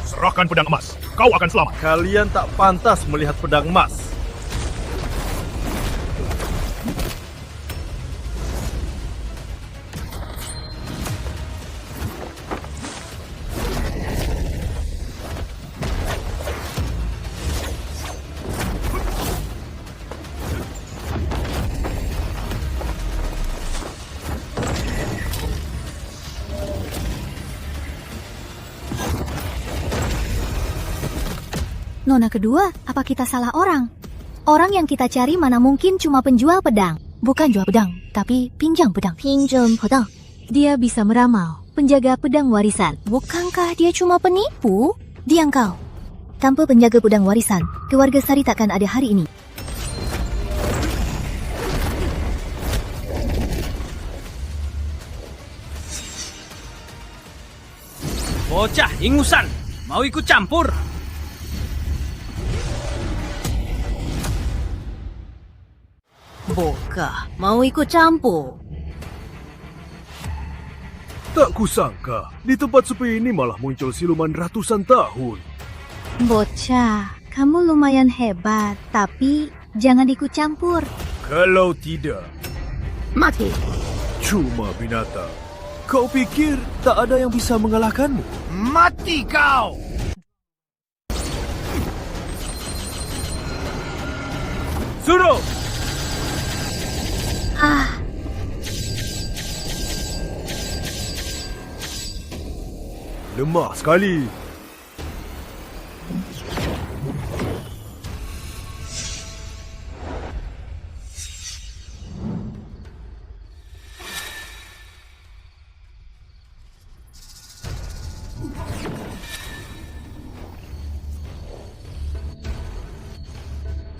Serahkan pedang emas. Kau akan selamat. Kalian tak pantas melihat pedang emas. Nona kedua, apa kita salah orang? Orang yang kita cari mana mungkin cuma penjual pedang. Bukan jual pedang, tapi pinjam pedang. Pinjam pedang. Dia bisa meramal, penjaga pedang warisan. Bukankah dia cuma penipu? Diam kau. Tanpa penjaga pedang warisan, keluarga Sari takkan ada hari ini. Bocah ingusan, mau ikut campur? Bokah, mau ikut campur? Tak kusangka, di tempat sepi ini malah muncul siluman ratusan tahun. Bocah, kamu lumayan hebat, tapi jangan ikut campur. Kalau tidak, Mati. cuma binatang. Kau pikir tak ada yang bisa mengalahkanmu? Mati kau! Suruh! Lemah sekali.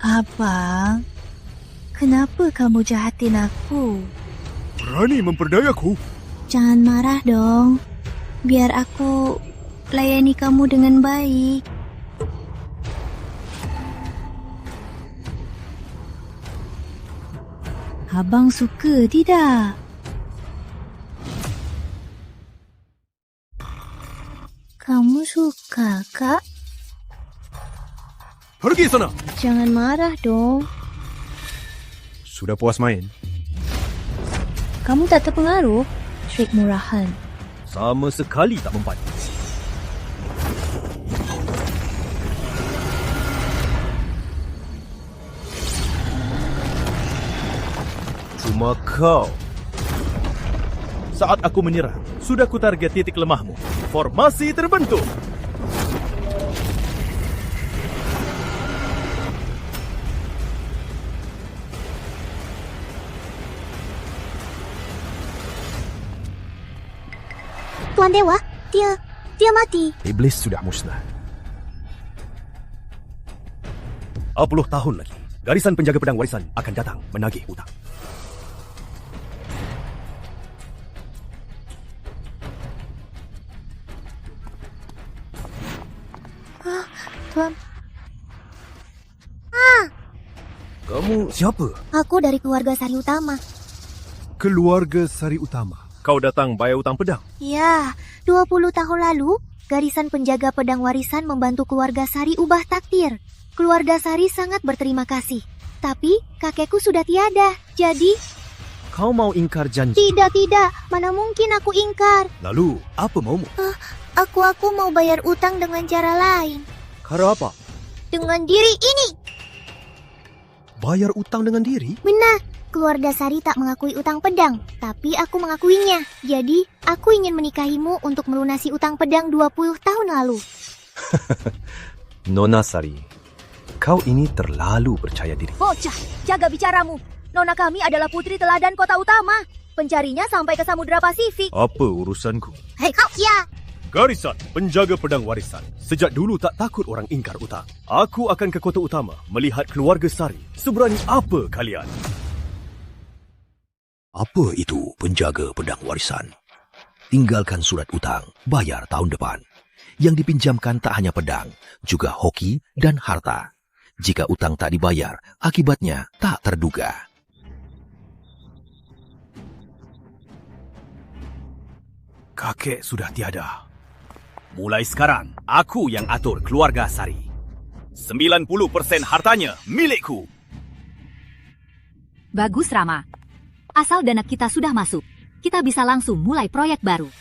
Abang, kenapa kamu jahatin aku? Berani memperdayaku? Jangan marah dong. Biar aku layani kamu dengan baik. Abang suka tidak? Kamu suka, Kak? Pergi sana! Jangan marah dong. Sudah puas main? Kamu tak terpengaruh? Trik murahan. Sama sekali tak mempan. Cuma kau. Saat aku menyerang, sudah ku target titik lemahmu. Formasi terbentuk. Tuan Dewa, dia mati. Iblis sudah musnah. 40 tahun lagi, garisan penjaga pedang warisan akan datang menagih hutang. Tuan, Kamu siapa? aku dari keluarga Sari Utama. Keluarga Sari Utama. Kau datang bayar hutang pedang? Ya, 20 tahun lalu, garisan penjaga pedang warisan membantu keluarga Sari ubah takdir. Keluarga Sari sangat berterima kasih. Tapi, kakekku sudah tiada. Jadi, Kau mau ingkar janji? tidak. Mana mungkin aku ingkar. Lalu, apa maumu? Aku mau bayar utang dengan cara lain. Cara apa? Dengan diri ini. Bayar utang dengan diri? Benar, keluarga Sari tak mengakui utang pedang, tapi aku mengakuinya. Jadi, aku ingin menikahimu untuk melunasi utang pedang 20 tahun lalu. Nona Sari, kau ini terlalu percaya diri. Bocah, jaga bicaramu. Nona kami adalah putri teladan kota utama. Pencarinya sampai ke Samudra Pasifik. Apa urusanku? Hei kau, ya. Garisan penjaga pedang warisan. Sejak dulu tak takut orang ingkar utang. Aku akan ke kota utama melihat keluarga Sari. Seberani apa kalian? Apa itu penjaga pedang warisan? Tinggalkan surat utang, bayar tahun depan. Yang dipinjamkan tak hanya pedang, juga hoki dan harta. Jika utang tak dibayar, akibatnya tak terduga. Kakek sudah tiada. Mulai sekarang, aku yang atur keluarga Sari. 90% hartanya milikku. Bagus, Rama. Asal dana kita sudah masuk, kita bisa langsung mulai proyek baru.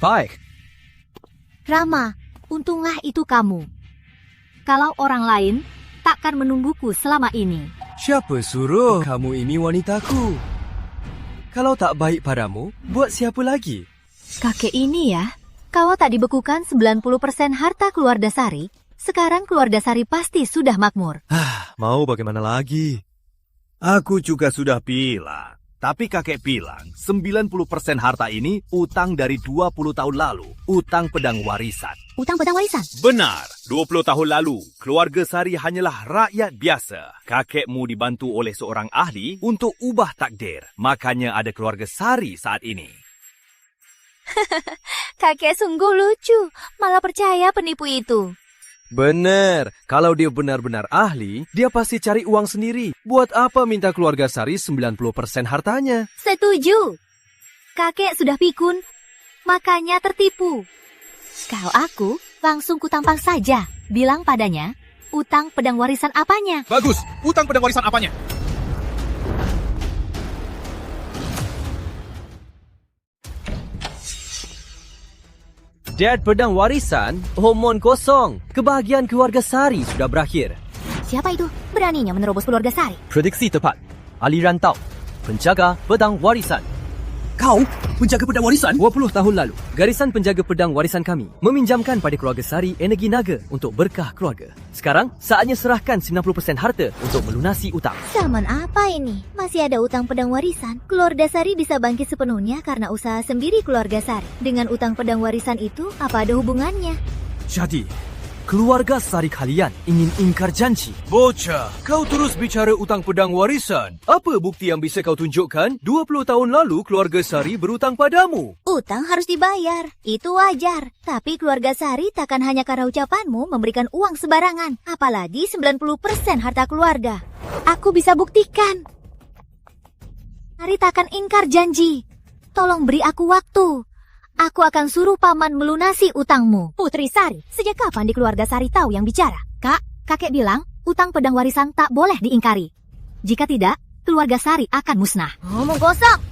Baik. Rama, untunglah itu kamu. Kalau orang lain, takkan menungguku selama ini. Siapa suruh kamu ini wanitaku? Kalau tak baik padamu, buat siapa lagi? Kakek ini ya, kalau tak dibekukan 90% harta keluarga Sari, sekarang keluarga Sari pasti sudah makmur. Mau bagaimana lagi? Aku juga sudah bilang. Tapi kakek bilang 90% harta ini utang dari 20 tahun lalu. Utang pedang warisan. Utang pedang warisan? Benar. 20 tahun lalu, keluarga Sari hanyalah rakyat biasa. Kakekmu dibantu oleh seorang ahli untuk ubah takdir. Makanya ada keluarga Sari saat ini. Kakek sungguh lucu, malah percaya penipu itu. Benar. Kalau dia benar-benar ahli, dia pasti cari uang sendiri. Buat apa minta keluarga Sari 90% hartanya? Setuju. Kakek sudah pikun, makanya tertipu. Kalau aku, langsung kutampang saja. Bilang padanya, utang pedang warisan apanya? Bagus, utang pedang warisan apanya? Dad pedang warisan, homon kosong. Kebahagiaan keluarga Sari sudah berakhir. Siapa itu? Beraninya menerobos keluarga Sari. Prediksi tepat. Aliran Tau, penjaga pedang warisan. Kau, penjaga pedang warisan? 20 tahun lalu, garisan penjaga pedang warisan kami meminjamkan pada keluarga Sari energi naga untuk berkah keluarga. Sekarang, saatnya serahkan 90% harta untuk melunasi utang. Zaman apa ini? Masih ada utang pedang warisan? Keluarga Sari bisa bangkit sepenuhnya karena usaha sendiri keluarga Sari. Dengan utang pedang warisan itu, apa ada hubungannya? Jadi, keluarga Sari kalian ingin ingkar janji. Bocah, kau terus bicara utang pedang warisan. Apa bukti yang bisa kau tunjukkan? 20 tahun lalu keluarga Sari berutang padamu. Utang harus dibayar, itu wajar. Tapi keluarga Sari takkan hanya karena ucapanmu memberikan uang sembarangan. Apalagi 90% harta keluarga. Aku bisa buktikan. Sari takkan ingkar janji. Tolong beri aku waktu. Aku akan suruh paman melunasi utangmu. Putri Sari, sejak kapan di keluarga Sari tahu yang bicara? Kak, kakek bilang utang pedang warisan tak boleh diingkari. Jika tidak, keluarga Sari akan musnah. Ngomong kosong.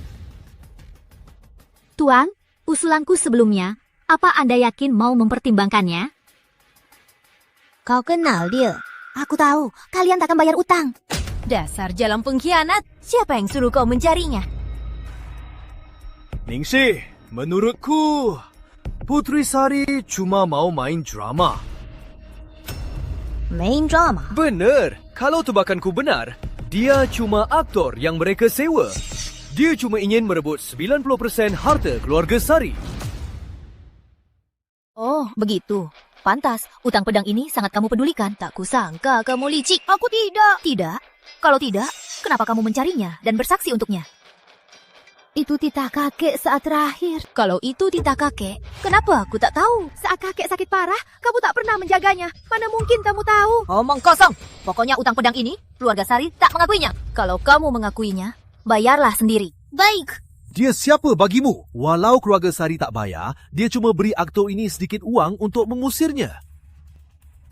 Tuan, usulanku sebelumnya, apa Anda yakin mau mempertimbangkannya? Kau kenal dia. Aku tahu, kalian takkan bayar utang. Dasar jalan pengkhianat. Siapa yang suruh kau mencarinya? Ningsih. Menurutku, Putri Sari cuma mau main drama. Main drama? Benar. Kalau tebakanku benar, dia cuma aktor yang mereka sewa. Dia cuma ingin merebut 90% harta keluarga Sari. Oh, begitu. Pantas, utang pedang ini sangat kamu pedulikan. Tak kusangka kamu licik. Aku tidak. Tidak? Kalau tidak, kenapa kamu mencarinya dan bersaksi untuknya? Itu titah kakek saat terakhir. Kalau itu titah kakek, kenapa aku tak tahu? Saat kakek sakit parah, kamu tak pernah menjaganya. Mana mungkin kamu tahu? Omong kosong. Pokoknya utang pedang ini, keluarga Sari tak mengakuinya. Kalau kamu mengakuinya, bayarlah sendiri. Baik. Dia siapa bagimu? Walau keluarga Sari tak bayar, dia cuma beri aktor ini sedikit uang untuk mengusirnya.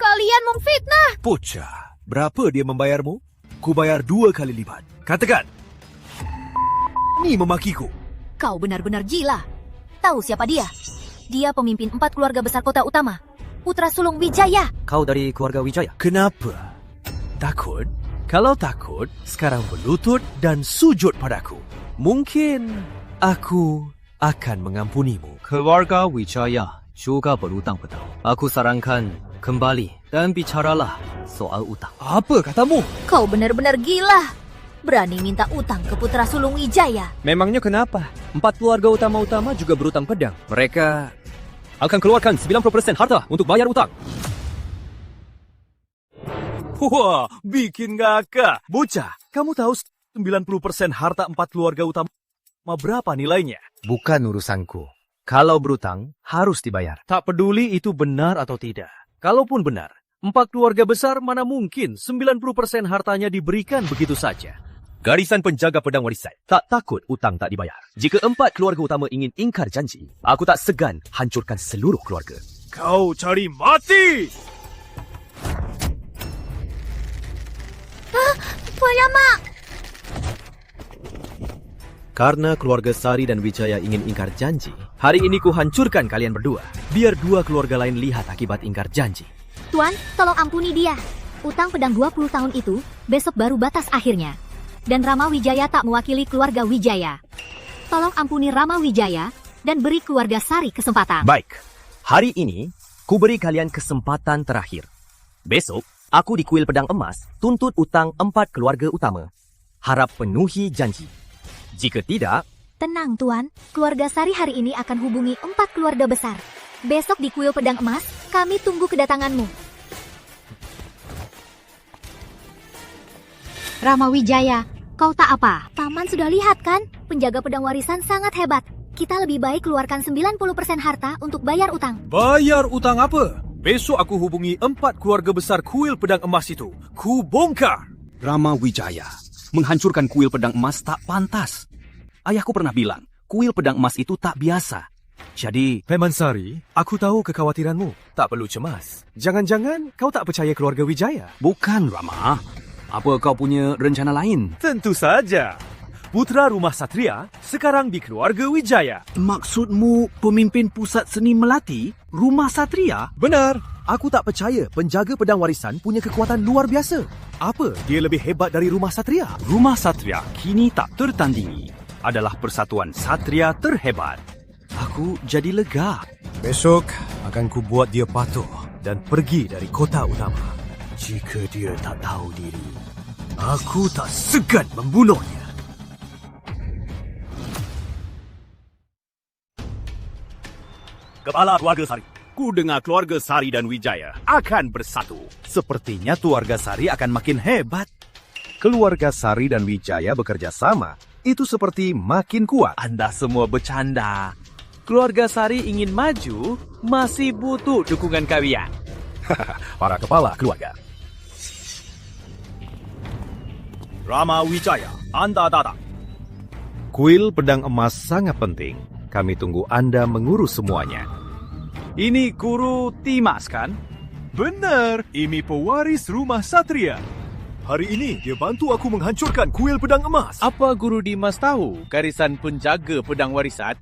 Kalian memfitnah. Bocah, berapa dia membayarmu? Ku bayar 2 kali lipat. Katakan. Ini memakiku. Kau benar-benar gila. Tahu siapa dia? Dia pemimpin 4 keluarga besar kota utama. Putra sulung Wijaya. Kau dari keluarga Wijaya? Kenapa? Takut? Kalau takut, sekarang berlutut dan sujud padaku. Mungkin aku akan mengampunimu. Keluarga Wijaya juga berutang pedang. Aku sarankan kembali dan bicaralah soal utang. Apa katamu? Kau benar-benar gila. Berani minta utang ke putra sulung Wijaya. Memangnya kenapa? 4 keluarga utama juga berutang pedang. Mereka akan keluarkan 90% harta untuk bayar utang. Wah, bikin ngakak. Bocah, kamu tahu 90% harta 4 keluarga utama berapa nilainya? Bukan urusanku. Kalau berutang, harus dibayar. Tak peduli itu benar atau tidak. Kalaupun benar, 4 keluarga besar mana mungkin 90% hartanya diberikan begitu saja. Garisan penjaga pedang warisan tak takut utang tak dibayar. Jika 4 keluarga utama ingin ingkar janji, aku tak segan hancurkan seluruh keluarga. Kau cari mati! Tuan Rama! Karena keluarga Sari dan Wijaya ingin ingkar janji, hari ini ku hancurkan kalian berdua. Biar dua keluarga lain lihat akibat ingkar janji. Tuan, tolong ampuni dia. Utang pedang 20 tahun itu, besok baru batas akhirnya. Dan Rama Wijaya tak mewakili keluarga Wijaya. Tolong ampuni Rama Wijaya dan beri keluarga Sari kesempatan. Baik, hari ini ku beri kalian kesempatan terakhir. Besok, aku di kuil pedang emas tuntut utang 4 keluarga utama. Harap penuhi janji. Jika tidak, Tenang, Tuan. Keluarga Sari hari ini akan hubungi 4 keluarga besar. Besok di kuil pedang emas, kami tunggu kedatanganmu. Rama Wijaya, kau tak apa? Paman sudah lihat kan? Penjaga pedang warisan sangat hebat. Kita lebih baik keluarkan 90% harta untuk bayar utang. Bayar utang apa? Besok aku hubungi 4 keluarga besar kuil pedang emas itu. Ku bongkar! Rama Wijaya, menghancurkan kuil pedang emas tak pantas. Ayahku pernah bilang, kuil pedang emas itu tak biasa. Jadi, Paman Sari, aku tahu kekhawatiranmu. Tak perlu cemas. Jangan-jangan kau tak percaya keluarga Wijaya? bukan Rama. Apa kau punya rencana lain? Tentu saja. Putra rumah Satria sekarang di keluarga Wijaya. Maksudmu pemimpin pusat seni melati, rumah Satria? Benar. Aku tak percaya penjaga pedang warisan punya kekuatan luar biasa. Apa dia lebih hebat dari rumah Satria? Rumah Satria kini tak tertandingi. Adalah persatuan Satria terhebat. Aku jadi lega. Besok akan ku buat dia patuh dan pergi dari kota utama. Jika dia tak tahu diri, aku tak segan membunuhnya. Kepala keluarga Sari, ku dengar keluarga Sari dan Wijaya akan bersatu. Sepertinya keluarga Sari akan makin hebat. Keluarga Sari dan Wijaya bekerja sama. Itu seperti makin kuat. Anda semua bercanda. Keluarga Sari ingin maju, masih butuh dukungan kalian. Para kepala keluarga. Rama Wijaya, Anda datang. Kuil pedang emas sangat penting. Kami tunggu Anda mengurus semuanya. Ini Guru Dimas kan? Benar, ini pewaris rumah Satria. Hari ini dia bantu aku menghancurkan kuil pedang emas. Apa Guru Dimas tahu garisan penjaga pedang warisan?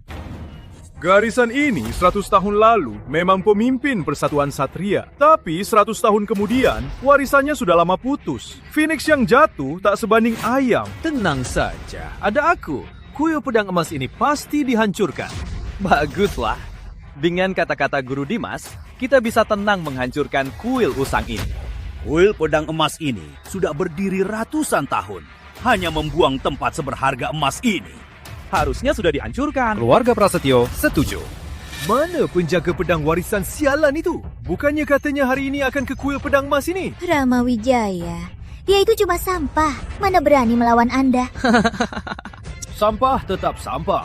Garisan ini 100 tahun lalu memang pemimpin persatuan Satria. Tapi 100 tahun kemudian, warisannya sudah lama putus. Phoenix yang jatuh tak sebanding ayam. Tenang saja, ada aku. Kuil pedang emas ini pasti dihancurkan. Baguslah. Dengan kata-kata Guru Dimas, kita bisa tenang menghancurkan kuil usang ini. Kuil pedang emas ini sudah berdiri ratusan tahun. Hanya membuang tempat seberharga emas ini. Harusnya sudah dihancurkan. Keluarga Prasetyo setuju. Mana penjaga pedang warisan sialan itu? Bukannya katanya hari ini akan ke kuil pedang emas ini? Rama Wijaya, dia itu cuma sampah. Mana berani melawan Anda? Sampah tetap sampah.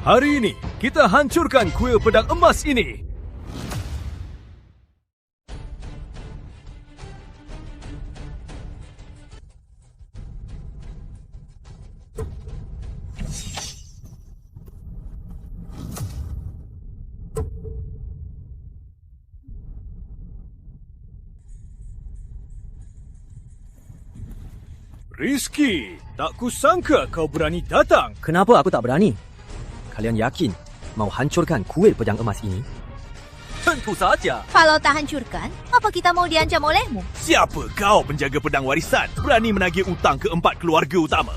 Hari ini kita hancurkan kuil pedang emas ini. Rizky, tak kusangka kau berani datang. kenapa aku tak berani? Kalian yakin mau hancurkan kuil pedang emas ini? Tentu saja. Kalau tak hancurkan, apa kita mau diancam olehmu? Siapa kau penjaga pedang warisan? Berani menagih utang ke 4 keluarga utama.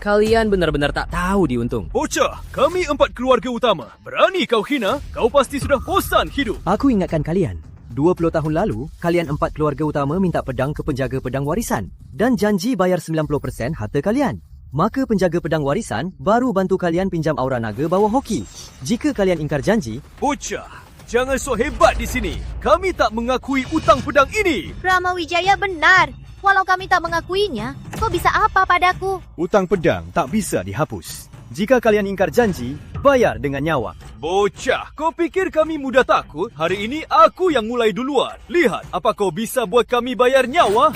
Kalian benar-benar tak tahu diuntung. Bocah, kami 4 keluarga utama. Berani kau hina? Kau pasti sudah bosan hidup. Aku ingatkan kalian, 20 tahun lalu, kalian 4 keluarga utama minta pedang ke penjaga pedang warisan dan janji bayar 90% harta kalian. Maka penjaga pedang warisan baru bantu kalian pinjam aura naga bawah hoki. Jika kalian ingkar janji, Bocah, jangan sok hebat di sini. Kami tak mengakui utang pedang ini. Rama Wijaya benar. Walau kami tak mengakuinya, kau bisa apa padaku? Utang pedang tak bisa dihapus. Jika kalian ingkar janji, bayar dengan nyawa. Bocah, kau pikir kami mudah takut? Hari ini aku yang mulai duluan. Lihat, apa kau bisa buat kami bayar nyawa?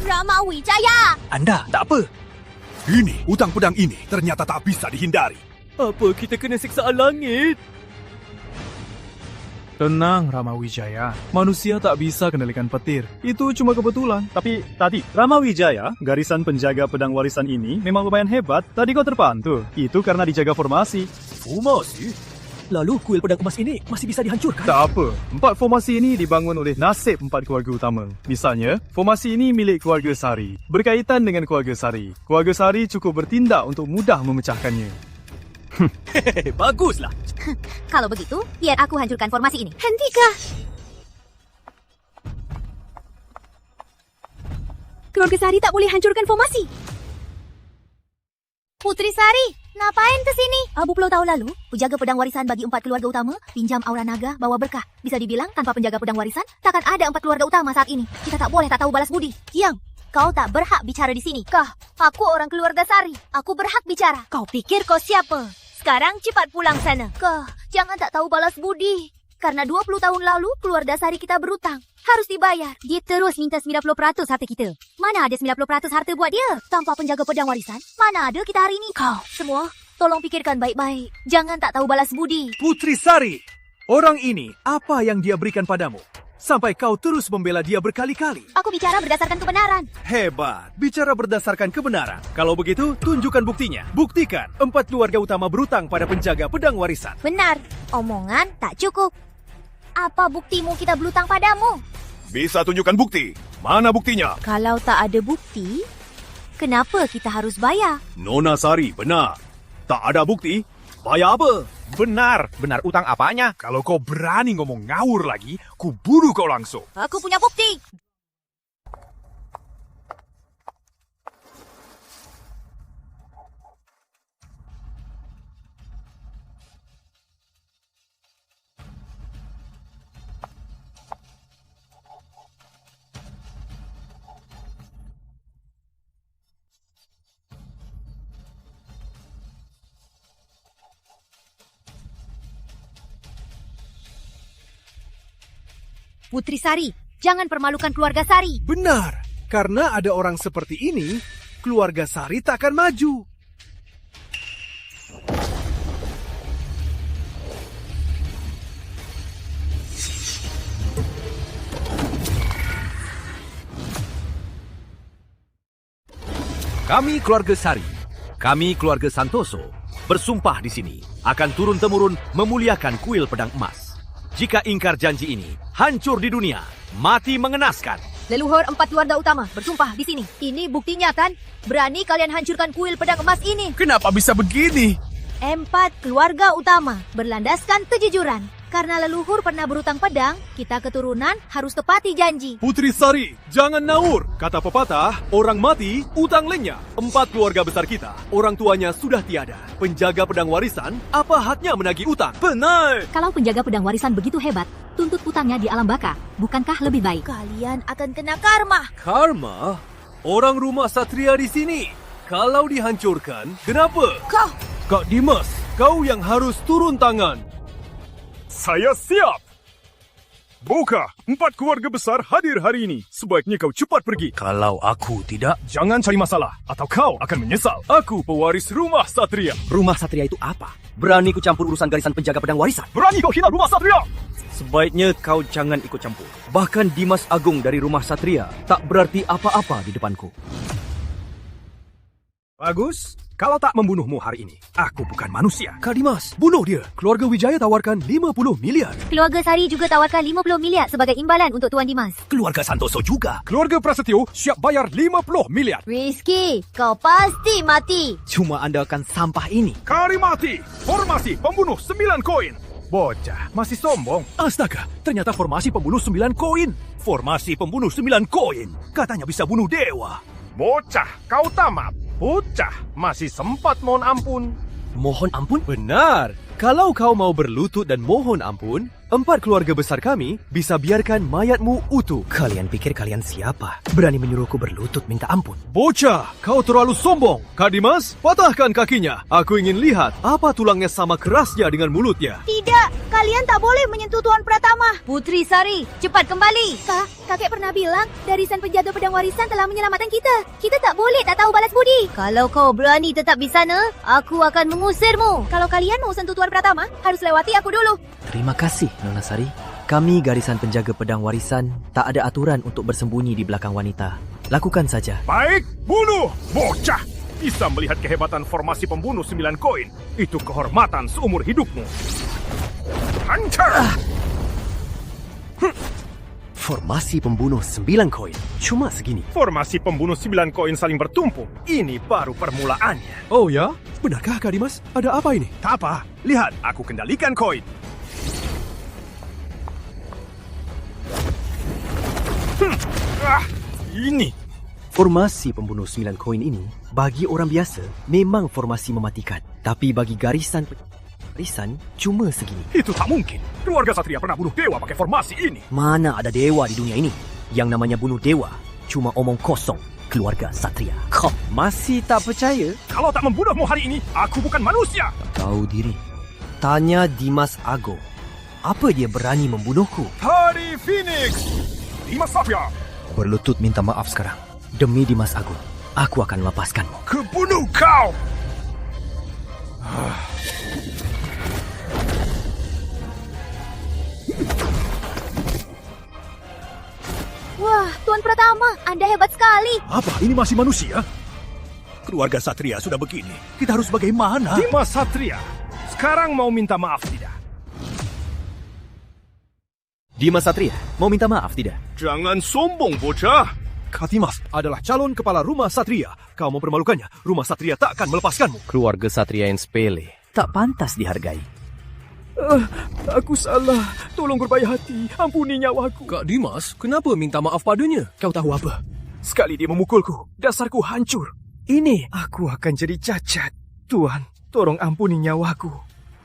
Rama Wijaya! Anda tak apa. Ini, utang pedang ini ternyata tak bisa dihindari. Apa kita kena siksaan langit? Tenang, Rama Wijaya. Manusia tak bisa kendalikan petir. Itu cuma kebetulan. Tapi tadi, Rama Wijaya, garisan penjaga pedang warisan ini memang lumayan hebat. Tadi kau terpantul. Itu karena dijaga formasi. Formasi? Lalu kuil pedang emas ini masih bisa dihancurkan? Tak apa, 4 formasi ini dibangun oleh nasib 4 keluarga utama. Misalnya, formasi ini milik keluarga Sari. Berkaitan dengan keluarga Sari. Keluarga Sari cukup bertindak untuk mudah memecahkannya. Baguslah. Kalau begitu, biar aku hancurkan formasi ini. Hentikan! Keluarga Sari tak boleh hancurkan formasi. Putri Sari, ngapain ke sini? 20 tahun lalu, penjaga pedang warisan bagi 4 keluarga utama pinjam aura naga bawa berkah. Bisa dibilang tanpa penjaga pedang warisan, takkan ada 4 keluarga utama saat ini. Kita tak boleh tak tahu balas budi. Diam. Kau tak berhak bicara di sini. Kah, aku orang keluarga Sari. Aku berhak bicara. Kau pikir kau siapa? Sekarang cepat pulang sana. Kah, jangan tak tahu balas budi. Karena 20 tahun lalu, keluarga Sari kita berutang. Harus dibayar. Dia terus minta 90% harta kita. Mana ada 90% harta buat dia? Tanpa penjaga pedang warisan, mana ada kita hari ini? Kau, semua, tolong pikirkan baik-baik. Jangan tak tahu balas budi. Putri Sari, orang ini apa yang dia berikan padamu? Sampai kau terus membela dia berkali-kali. Aku bicara berdasarkan kebenaran. Hebat, bicara berdasarkan kebenaran. Kalau begitu, tunjukkan buktinya. Buktikan 4 keluarga utama berutang pada penjaga pedang warisan. Benar, omongan tak cukup. Apa buktimu kita berutang padamu? Bisa tunjukkan bukti. Mana buktinya? Kalau tak ada bukti, kenapa kita harus bayar? Nona Sari, benar. Tak ada bukti, bayar apa? Benar. Benar utang apanya? Kalau kau berani ngomong ngawur lagi, ku bunuh kau langsung. Aku punya bukti. Putri Sari, jangan permalukan keluarga Sari. Benar. Karena ada orang seperti ini, keluarga Sari tak akan maju. Kami keluarga Sari, kami keluarga Santoso, bersumpah di sini akan turun-temurun memuliakan kuil pedang emas. Jika ingkar janji ini, hancur di dunia, mati mengenaskan. Leluhur 4 keluarga utama bersumpah di sini. Ini buktinya kan? Berani kalian hancurkan kuil pedang emas ini. Kenapa bisa begini? 4 keluarga utama berlandaskan kejujuran. Karena leluhur pernah berutang pedang, kita keturunan harus tepati janji. Putri Sari, jangan naur. Kata pepatah, orang mati, utang lenyap. 4 keluarga besar kita, orang tuanya sudah tiada. Penjaga pedang warisan, apa haknya menagih utang? Benar! Kalau penjaga pedang warisan begitu hebat, tuntut utangnya di alam baka. Bukankah lebih baik? Kalian akan kena karma. Karma? Orang rumah Satria di sini. Kalau dihancurkan, kenapa? Kak Dimas, kau yang harus turun tangan. Saya siap. Boka, 4 keluarga besar hadir hari ini. Sebaiknya kau cepat pergi. Kalau aku tidak, Jangan cari masalah, atau kau akan menyesal. Aku pewaris rumah Satria. Rumah Satria itu apa? Berani ku campur urusan garisan penjaga pedang warisan? Berani kau hina rumah Satria? Sebaiknya kau jangan ikut campur. Bahkan Dimas Agung dari rumah Satria tak berarti apa-apa di depanku. Bagus. Kalau tak membunuhmu hari ini, aku bukan manusia. Kak Dimas, bunuh dia. Keluarga Wijaya tawarkan 50 miliar. Keluarga Sari juga tawarkan 50 miliar sebagai imbalan untuk Tuan Dimas. keluarga Santoso juga. Keluarga Prasetyo siap bayar 50 miliar. Rizky, kau pasti mati. Cuma andalkan sampah ini. Kari mati. Formasi pembunuh 9 koin. Bocah, masih sombong. Astaga, ternyata formasi pembunuh 9 koin. Formasi pembunuh 9 koin. Katanya bisa bunuh dewa. Bocah, kau tamat. Bocah, masih sempat mohon ampun. Mohon ampun? Benar. Kalau kau mau berlutut dan mohon ampun, 4 keluarga besar kami bisa biarkan mayatmu utuh. Kalian pikir kalian siapa? Berani menyuruhku berlutut minta ampun. Bocah, kau terlalu sombong. Kak Dimas, patahkan kakinya. Aku ingin lihat apa tulangnya sama kerasnya dengan mulutnya. Tidak, kalian tak boleh menyentuh Tuan Pratama. Putri Sari, cepat kembali. Kak, kakek pernah bilang Garisan Penjaga Pedang Warisan telah menyelamatkan kita. Kita tak boleh tak tahu balas budi. Kalau kau berani tetap di sana, aku akan mengusirmu. Kalau kalian mau sentuh Tuan Pratama, harus lewati aku dulu. Terima kasih, Nona Sari. Kami Garisan Penjaga Pedang Warisan tak ada aturan untuk bersembunyi di belakang wanita. Lakukan saja. Baik, bunuh! Bocah! Bisa melihat kehebatan formasi pembunuh 9 koin. Itu kehormatan seumur hidupmu. Hancur! Formasi pembunuh 9 koin. Cuma segini. Formasi pembunuh 9 koin saling bertumpuk. Ini baru permulaannya. Oh ya? Benarkah Kak Dimas? Ada apa ini? Tak apa, lihat aku kendalikan koin. Ini. Formasi pembunuh 9 koin ini bagi orang biasa memang formasi mematikan. Tapi bagi Garisan Warisan cuma segini. Itu tak mungkin. Keluarga Satria pernah bunuh dewa pakai formasi ini. Mana ada dewa di dunia ini? Yang namanya bunuh dewa cuma omong kosong keluarga Satria. Kau masih tak percaya? Kalau tak membunuhmu hari ini, aku bukan manusia. Tahu diri. Tanya Dimas Ago. Apa dia berani membunuhku? Hari Phoenix. Dimas Satria. Berlutut minta maaf sekarang. Demi Dimas Ago, aku akan melepaskanmu. Kebunuh kau! Wah, Tuan Pratama, Anda hebat sekali. Apa? Ini masih manusia? Keluarga Satria sudah begini. Kita harus bagaimana? Dimas Satria. Sekarang mau minta maaf tidak? Dimas Satria, mau minta maaf tidak? Jangan sombong, bocah. Kak Dimas adalah calon kepala rumah Satria. Kau mempermalukannya. Rumah Satria tak akan melepaskanmu. Keluarga Satria yang sepele. Tak pantas dihargai. Aku salah. Tolong berbaik hati. Ampuni nyawaku. Kak Dimas, kenapa minta maaf padanya? Kau tahu apa? Sekali dia memukulku, dasarku hancur. Ini, aku akan jadi cacat. Tuan, tolong ampuni nyawaku.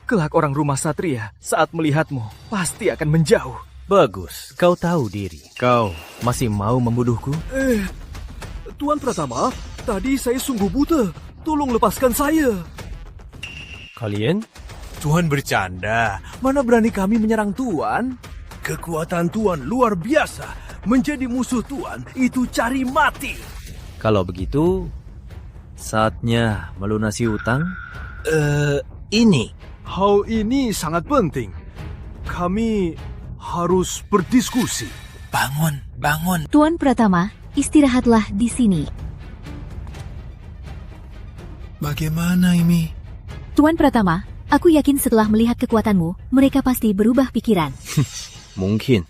Kelak orang rumah Satria saat melihatmu pasti akan menjauh. Bagus, kau tahu diri. Kau masih mau membunuhku? Tuan Pratama, tadi saya sungguh buta. Tolong lepaskan saya. Kalian? Tuan bercanda. Mana berani kami menyerang Tuan? Kekuatan Tuan luar biasa. Menjadi musuh Tuan itu cari mati. Kalau begitu, saatnya melunasi utang? Ini. Hal ini sangat penting. Kami harus berdiskusi. Bangun. Tuan Pratama, istirahatlah di sini. Bagaimana ini? Tuan Pratama, aku yakin setelah melihat kekuatanmu, mereka pasti berubah pikiran. Mungkin.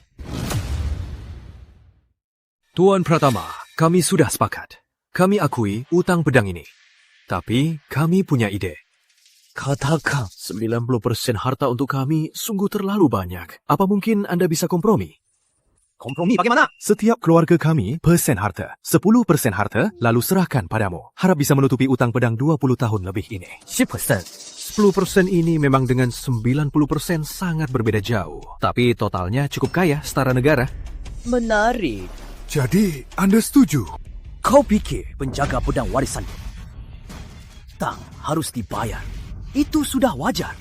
Tuan Pratama, kami sudah sepakat. Kami akui utang pedang ini. Tapi kami punya ide. Katakan. 90% harta untuk kami sungguh terlalu banyak. Apa mungkin Anda bisa kompromi? Kompromi bagaimana? Setiap keluarga kami persen harta. 10% harta lalu serahkan padamu. Harap bisa menutupi utang pedang 20 tahun lebih ini. 10%. 10% ini memang dengan 90% sangat berbeda jauh. Tapi totalnya cukup kaya setara negara. Menarik. Jadi, Anda setuju? Kau pikir penjaga pedang warisan utang harus dibayar? Itu sudah wajar.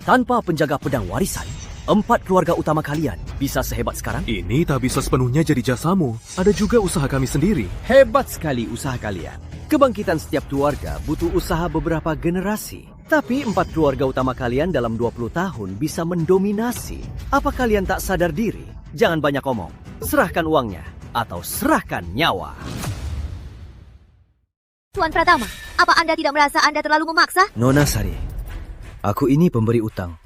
Tanpa penjaga pedang warisan, 4 keluarga utama kalian bisa sehebat sekarang? Ini tak bisa sepenuhnya jadi jasamu. Ada juga usaha kami sendiri. Hebat sekali usaha kalian. Kebangkitan setiap keluarga butuh usaha beberapa generasi. Tapi 4 keluarga utama kalian dalam 20 tahun bisa mendominasi. Apa kalian tak sadar diri? Jangan banyak omong. Serahkan uangnya atau serahkan nyawa. Tuan Pratama, apa Anda tidak merasa Anda terlalu memaksa? Nona Sari, aku ini pemberi utang.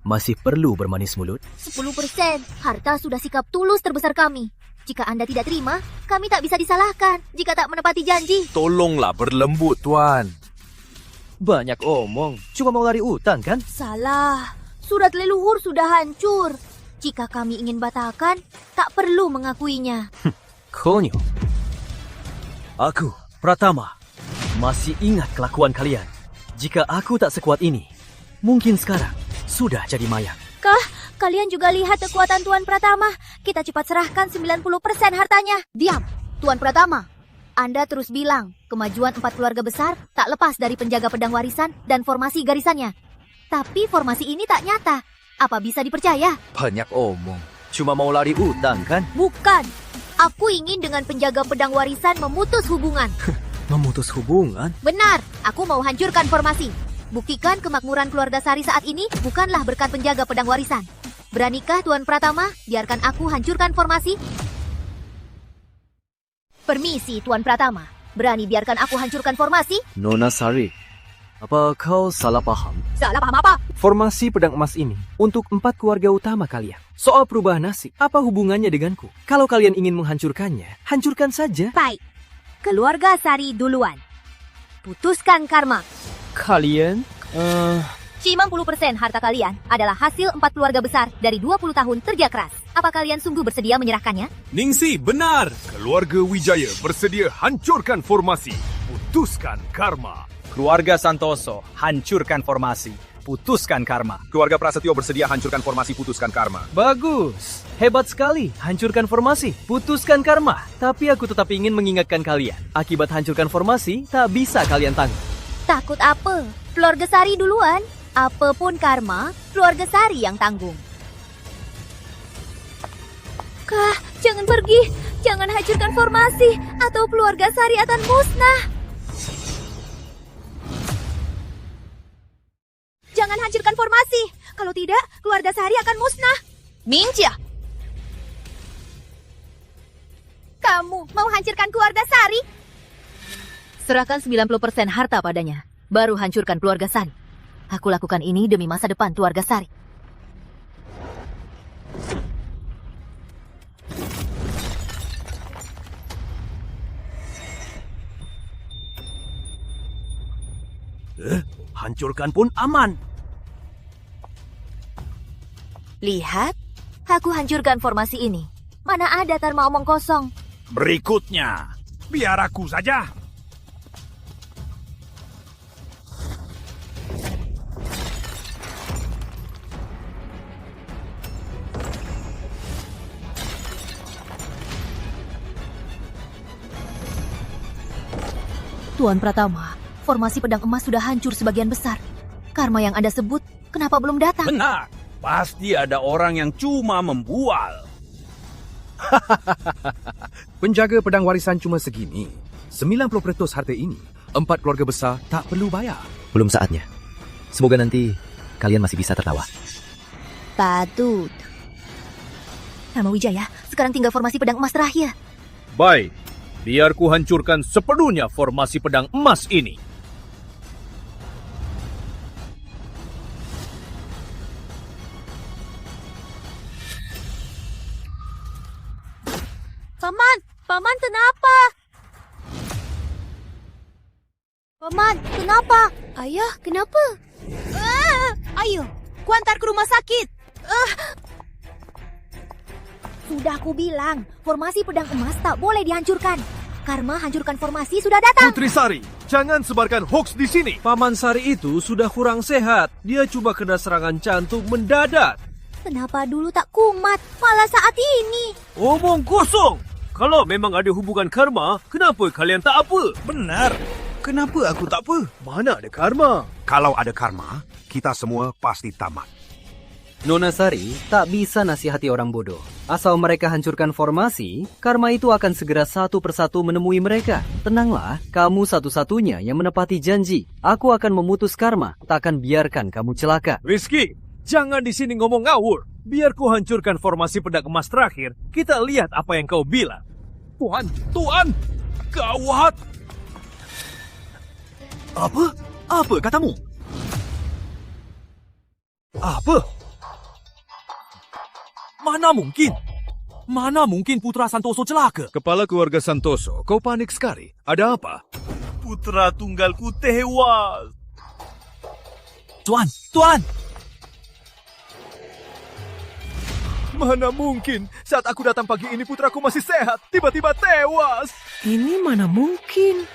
Masih perlu bermanis mulut? 10%. Harta sudah sikap tulus terbesar kami. Jika Anda tidak terima, kami tak bisa disalahkan jika tak menepati janji. Tolonglah berlembut, Tuan. Banyak omong. Cuma mau lari utang, kan? Salah. Surat leluhur sudah hancur. Jika kami ingin batalkan, tak perlu mengakuinya. Konyol. Aku, Pratama, masih ingat kelakuan kalian. Jika aku tak sekuat ini, mungkin sekarang sudah jadi mayat. kalian juga lihat kekuatan Tuan Pratama. Kita cepat serahkan 90% hartanya. Diam, Tuan Pratama. Anda terus bilang, kemajuan 4 keluarga besar tak lepas dari penjaga pedang warisan dan formasi garisannya. Tapi formasi ini tak nyata. Apa bisa dipercaya? Banyak omong. Cuma mau lari utang kan? Bukan. Aku ingin dengan penjaga pedang warisan memutus hubungan. Memutus hubungan? Benar, aku mau hancurkan formasi. Buktikan kemakmuran keluarga Sari saat ini bukanlah berkat penjaga pedang warisan. Beranikah Tuan Pratama biarkan aku hancurkan formasi? Permisi Tuan Pratama, berani biarkan aku hancurkan formasi? Nona Sari, apa kau salah paham? Salah paham apa? Formasi pedang emas ini untuk 4 keluarga utama kalian. Soal perubahan nasib, apa hubungannya denganku? Kalau kalian ingin menghancurkannya, hancurkan saja. Baik, keluarga Sari duluan. Putuskan karma. Kalian? 90% harta kalian adalah hasil 4 keluarga besar dari 20 tahun kerja keras. Apa kalian sungguh bersedia menyerahkannya? Ningsi, benar. Keluarga Wijaya bersedia hancurkan formasi. Putuskan karma. Keluarga Santoso, hancurkan formasi. Putuskan karma. Keluarga Prasetyo bersedia hancurkan formasi. Putuskan karma. Bagus. Hebat sekali. Hancurkan formasi. Putuskan karma. Tapi aku tetap ingin mengingatkan kalian. Akibat hancurkan formasi, tak bisa kalian tanggung. Takut apa? Keluarga Sari duluan. Apapun karma, keluarga Sari yang tanggung. Kah, jangan pergi. Jangan hancurkan formasi, atau keluarga Sari akan musnah. Jangan hancurkan formasi. Kalau tidak, keluarga Sari akan musnah. Minjia! Kamu mau hancurkan keluarga Sari? Serahkan 90% harta padanya. Baru hancurkan keluarga Sari. Aku lakukan ini demi masa depan keluarga Sari. Hancurkan pun aman. Lihat, aku hancurkan formasi ini. Mana ada Dharma omong kosong. Berikutnya, biar aku saja. Tuan Pratama, formasi pedang emas sudah hancur sebagian besar. Karma yang Anda sebut, kenapa belum datang? Benar. Pasti ada orang yang cuma membual. Penjaga pedang warisan cuma segini. 90% harta ini, 4 keluarga besar tak perlu bayar. Belum saatnya. Semoga nanti kalian masih bisa tertawa. Patut. Nama Wijaya, sekarang tinggal formasi pedang emas terakhir. Baik, biar ku hancurkan sepenuhnya formasi pedang emas ini. Paman kenapa? Paman, kenapa? Ayah, kenapa? Ayo, ku antar ke rumah sakit. Sudah ku bilang, formasi pedang emas tak boleh dihancurkan. Karma hancurkan formasi sudah datang. Putri Sari, jangan sebarkan hoax di sini. Paman Sari itu sudah kurang sehat. Dia cuma kena serangan jantung mendadak. Kenapa dulu tak kumat, malah saat ini? Omong kosong. Kalau memang ada hubungan karma, kenapa kalian tak apa? Benar. Kenapa aku tak apa? Mana ada karma? Kalau ada karma, kita semua pasti tamat. Nona Sari tak bisa nasihati orang bodoh. Asal mereka hancurkan formasi, karma itu akan segera satu persatu menemui mereka. Tenanglah, kamu satu-satunya yang menepati janji. Aku akan memutus karma, tak akan biarkan kamu celaka. Rizky, jangan di sini ngomong ngawur. Biar ku hancurkan formasi pedang emas terakhir, kita lihat apa yang kau bilang. Tuan, gawat. Apa katamu? Apa? Mana mungkin putra Santoso celaka? Kepala keluarga Santoso, kau panik sekali. Ada apa? Putra tunggalku tewas. Tuan! Mana mungkin? Saat aku datang pagi ini putraku masih sehat. Tiba-tiba tewas. Ini mana mungkin?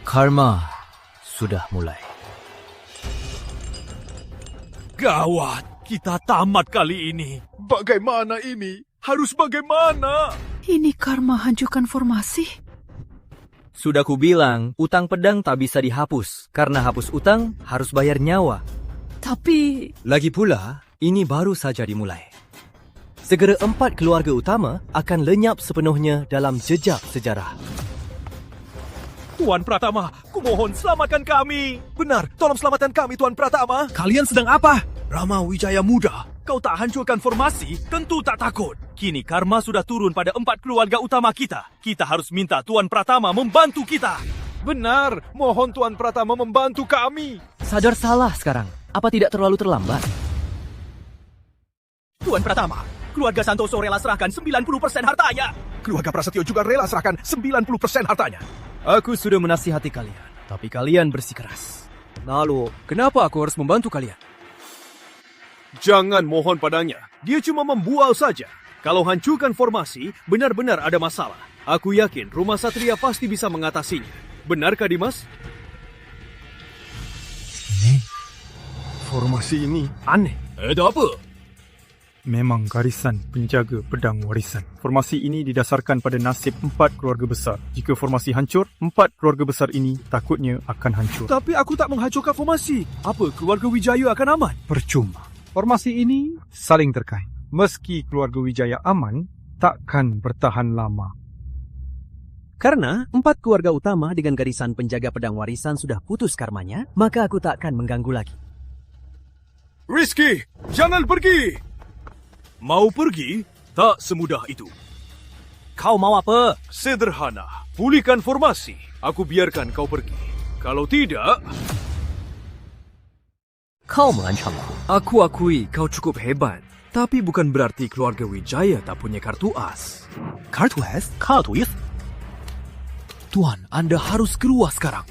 Karma sudah mulai. Gawat, kita tamat kali ini. Bagaimana ini? Harus bagaimana? Ini karma hancurkan formasi. Sudah kubilang, utang pedang tak bisa dihapus. Karena hapus utang, harus bayar nyawa. Tapi... Lagi pula, ini baru saja dimulai. Segera 4 keluarga utama akan lenyap sepenuhnya dalam jejak sejarah. Tuan Pratama, kumohon selamatkan kami. Benar, tolong selamatkan kami, Tuan Pratama. Kalian sedang apa? Rama Wijaya Muda, kau tak hancurkan formasi, tentu tak takut. Kini karma sudah turun pada 4 keluarga utama kita. Kita harus minta Tuan Pratama membantu kita. Benar, mohon Tuan Pratama membantu kami. Sadar salah sekarang. Apa tidak terlalu terlambat? Tuan Pratama, keluarga Santoso rela serahkan 90% hartanya. Keluarga Prasetyo juga rela serahkan 90% hartanya. Aku sudah menasihati kalian, tapi kalian bersikeras. Lalu, kenapa aku harus membantu kalian? Jangan mohon padanya. Dia cuma membual saja. Kalau hancurkan formasi, benar-benar ada masalah. Aku yakin Rumah Satria pasti bisa mengatasinya. Benarkah, Dimas? Formasi ini aneh. Ada apa? Memang garisan penjaga pedang warisan. Formasi ini didasarkan pada nasib 4 keluarga besar. Jika formasi hancur, 4 keluarga besar ini takutnya akan hancur. Tapi aku tak menghancurkan formasi. Apa keluarga Wijaya akan aman? Percuma. Formasi ini saling terkait. Meski keluarga Wijaya aman, takkan bertahan lama. Karena 4 keluarga utama dengan garisan penjaga pedang warisan sudah putus karmanya, maka aku tak akan mengganggu lagi. Rizky, jangan pergi! Mau pergi? Tak semudah itu. Kau mau apa? Sederhana. Pulihkan formasi. Aku biarkan kau pergi. Kalau tidak... Kau mengancamku. Aku akui kau cukup hebat, tapi bukan berarti keluarga Wijaya tak punya kartu as. Kartu as? Kartu as? Tuan, Anda harus keluar sekarang.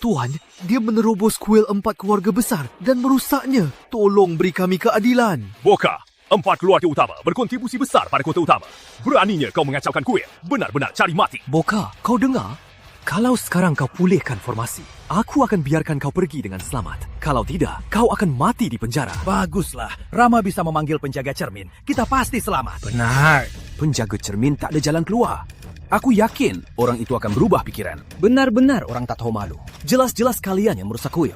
Tuan, dia menerobos kuil 4 keluarga besar dan merusaknya. Tolong beri kami keadilan. Boka, 4 keluarga utama berkontribusi besar pada kota utama. Beraninya kau mengacaukan kuil. Benar-benar cari mati. Boka, kau dengar? Kalau sekarang kau pulihkan formasi, aku akan biarkan kau pergi dengan selamat. Kalau tidak, kau akan mati di penjara. Baguslah, Rama bisa memanggil penjaga cermin. Kita pasti selamat. Benar. Penjaga cermin tak ada jalan keluar. Aku yakin orang itu akan berubah pikiran. Benar-benar orang tak tahu malu. Jelas-jelas kalian yang merusak kuil.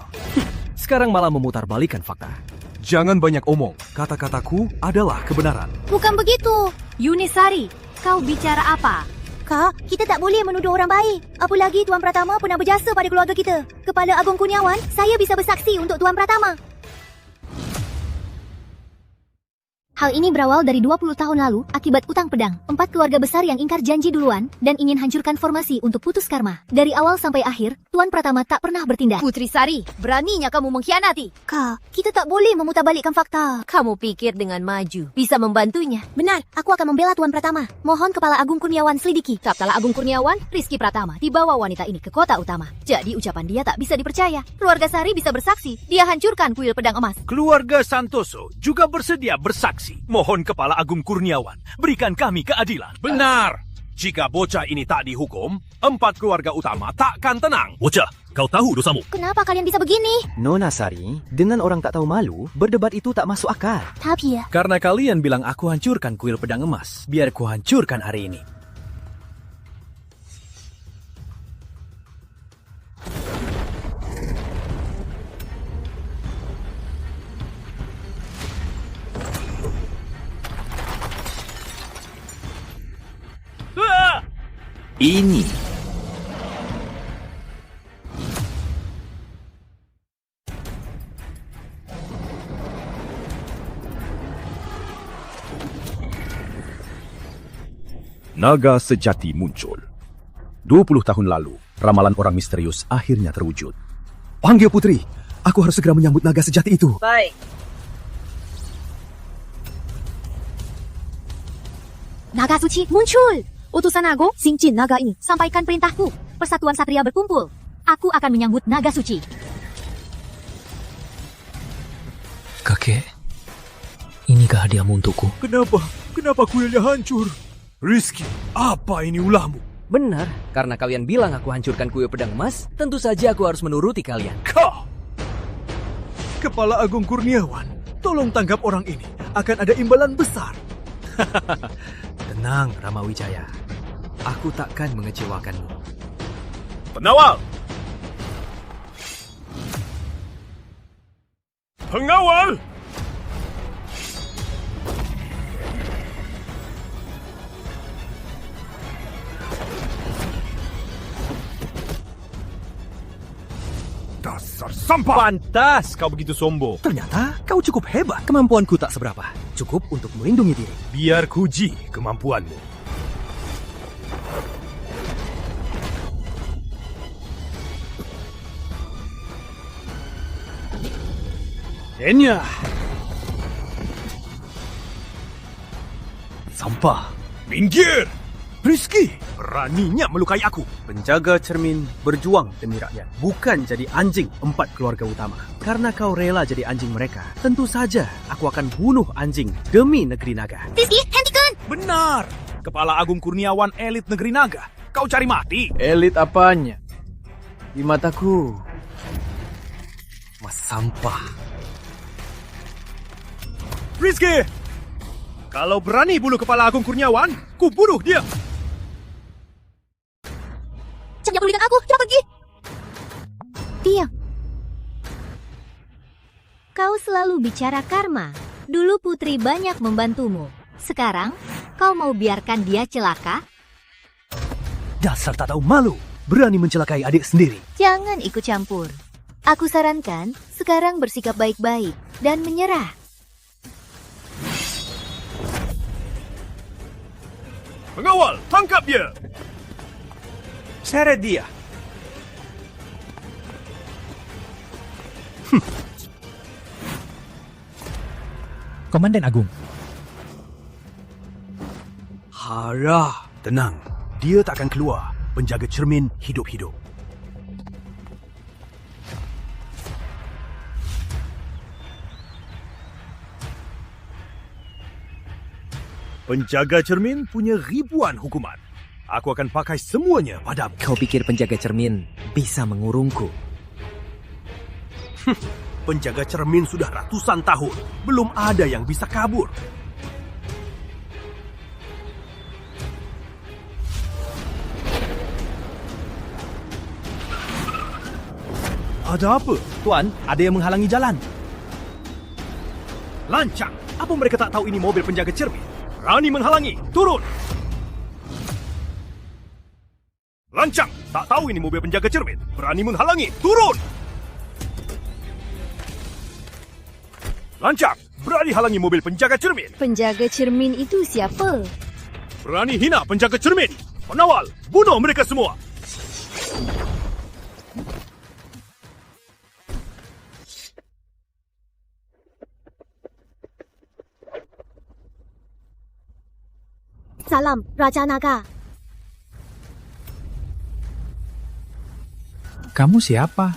Sekarang malah memutarbalikkan fakta. Jangan banyak omong. Kata-kataku adalah kebenaran. Bukan begitu. Yunisari, kau bicara apa? Kak, kita tak boleh menuduh orang baik. Apalagi Tuan Pratama pernah berjasa pada keluarga kita. Kepala Agung Kurniawan, saya bisa bersaksi untuk Tuan Pratama. Hal ini berawal dari 20 tahun lalu akibat utang pedang. 4 keluarga besar yang ingkar janji duluan dan ingin hancurkan formasi untuk putus karma. Dari awal sampai akhir, Tuan Pratama tak pernah bertindak. Putri Sari, beraninya kamu mengkhianati. Kak, kita tak boleh memutarbalikkan fakta. Kamu pikir dengan maju bisa membantunya? Benar, aku akan membela Tuan Pratama. Mohon Kepala Agung Kurniawan selidiki. Kepala Agung Kurniawan, Rizky Pratama, dibawa wanita ini ke kota utama. Jadi ucapan dia tak bisa dipercaya. Keluarga Sari bisa bersaksi, dia hancurkan kuil pedang emas. Keluarga Santoso juga bersedia bersaksi. Mohon Kepala Agung Kurniawan, berikan kami keadilan. Benar. Jika bocah ini tak dihukum, 4 keluarga utama takkan tenang. Bocah, kau tahu dosamu. Kenapa kalian bisa begini? Nona Sari, dengan orang tak tahu malu, berdebat itu tak masuk akal. Tapi ya, Karena kalian bilang aku hancurkan kuil pedang emas, biar ku hancurkan hari ini. Ini naga sejati muncul. 20 tahun lalu, ramalan orang misterius akhirnya terwujud. Panggil Putri. Aku harus segera menyambut naga sejati itu. Baik. Naga suci muncul. Utusan Agung, cincin naga ini. Sampaikan perintahku. Persatuan Satria berkumpul. Aku akan menyambut naga suci. Kakek, inikah hadiahmu untukku? Kenapa? Kenapa kuilnya hancur? Rizky, apa ini ulahmu? Benar, karena kalian bilang aku hancurkan kuil pedang emas, tentu saja aku harus menuruti kalian. Kau! Kepala Agung Kurniawan, tolong tangkap orang ini. Akan ada imbalan besar. Tenang, Ramawijaya. Aku takkan mengecewakanmu. Penawal! Pengawal! Dasar sampah! Pantas kau begitu sombong. Ternyata kau cukup hebat. Kemampuanku tak seberapa. Cukup untuk melindungi diri. Biar kuji kemampuanmu. Enya! Sampah! Minggir! Rizky! Beraninya melukai aku. Penjaga cermin berjuang demi rakyat, bukan jadi anjing 4 keluarga utama. Karena kau rela jadi anjing mereka, tentu saja aku akan bunuh anjing demi negeri naga. Rizky, hentikan! Benar! Kepala Agung Kurniawan elit negeri naga. Kau cari mati. Elit apanya? Di mataku, mas sampah. Rizky! Kalau berani bunuh kepala Agung Kurniawan, ku bunuh dia. Jangan pedulikan aku, cepat pergi! Diam. Kau selalu bicara karma. Dulu Putri banyak membantumu. Sekarang, kau mau biarkan dia celaka? Dasar tak tahu malu, berani mencelakai adik sendiri. Jangan ikut campur. Aku sarankan, sekarang bersikap baik-baik dan menyerah. Pengawal, tangkap dia! Seret dia. Komandan Agung. Hara, tenang. Dia tak akan keluar. Penjaga cermin hidup-hidup. Penjaga cermin punya ribuan hukuman. Aku akan pakai semuanya padamu. Kau pikir penjaga cermin bisa mengurungku? Penjaga cermin sudah ratusan tahun. Belum ada yang bisa kabur. Ada apa? Tuan, ada yang menghalangi jalan. Lancang! Apa mereka tak tahu ini mobil penjaga cermin? Berani menghalangi! Turun! Lancang! Tak tahu ini mobil penjaga cermin? Berani menghalangi! Turun! Lancang! Berani halangi mobil penjaga cermin? Penjaga cermin itu siapa? Berani hina penjaga cermin! Penawal! Bunuh mereka semua! Salam, Raja Naga. Kamu siapa?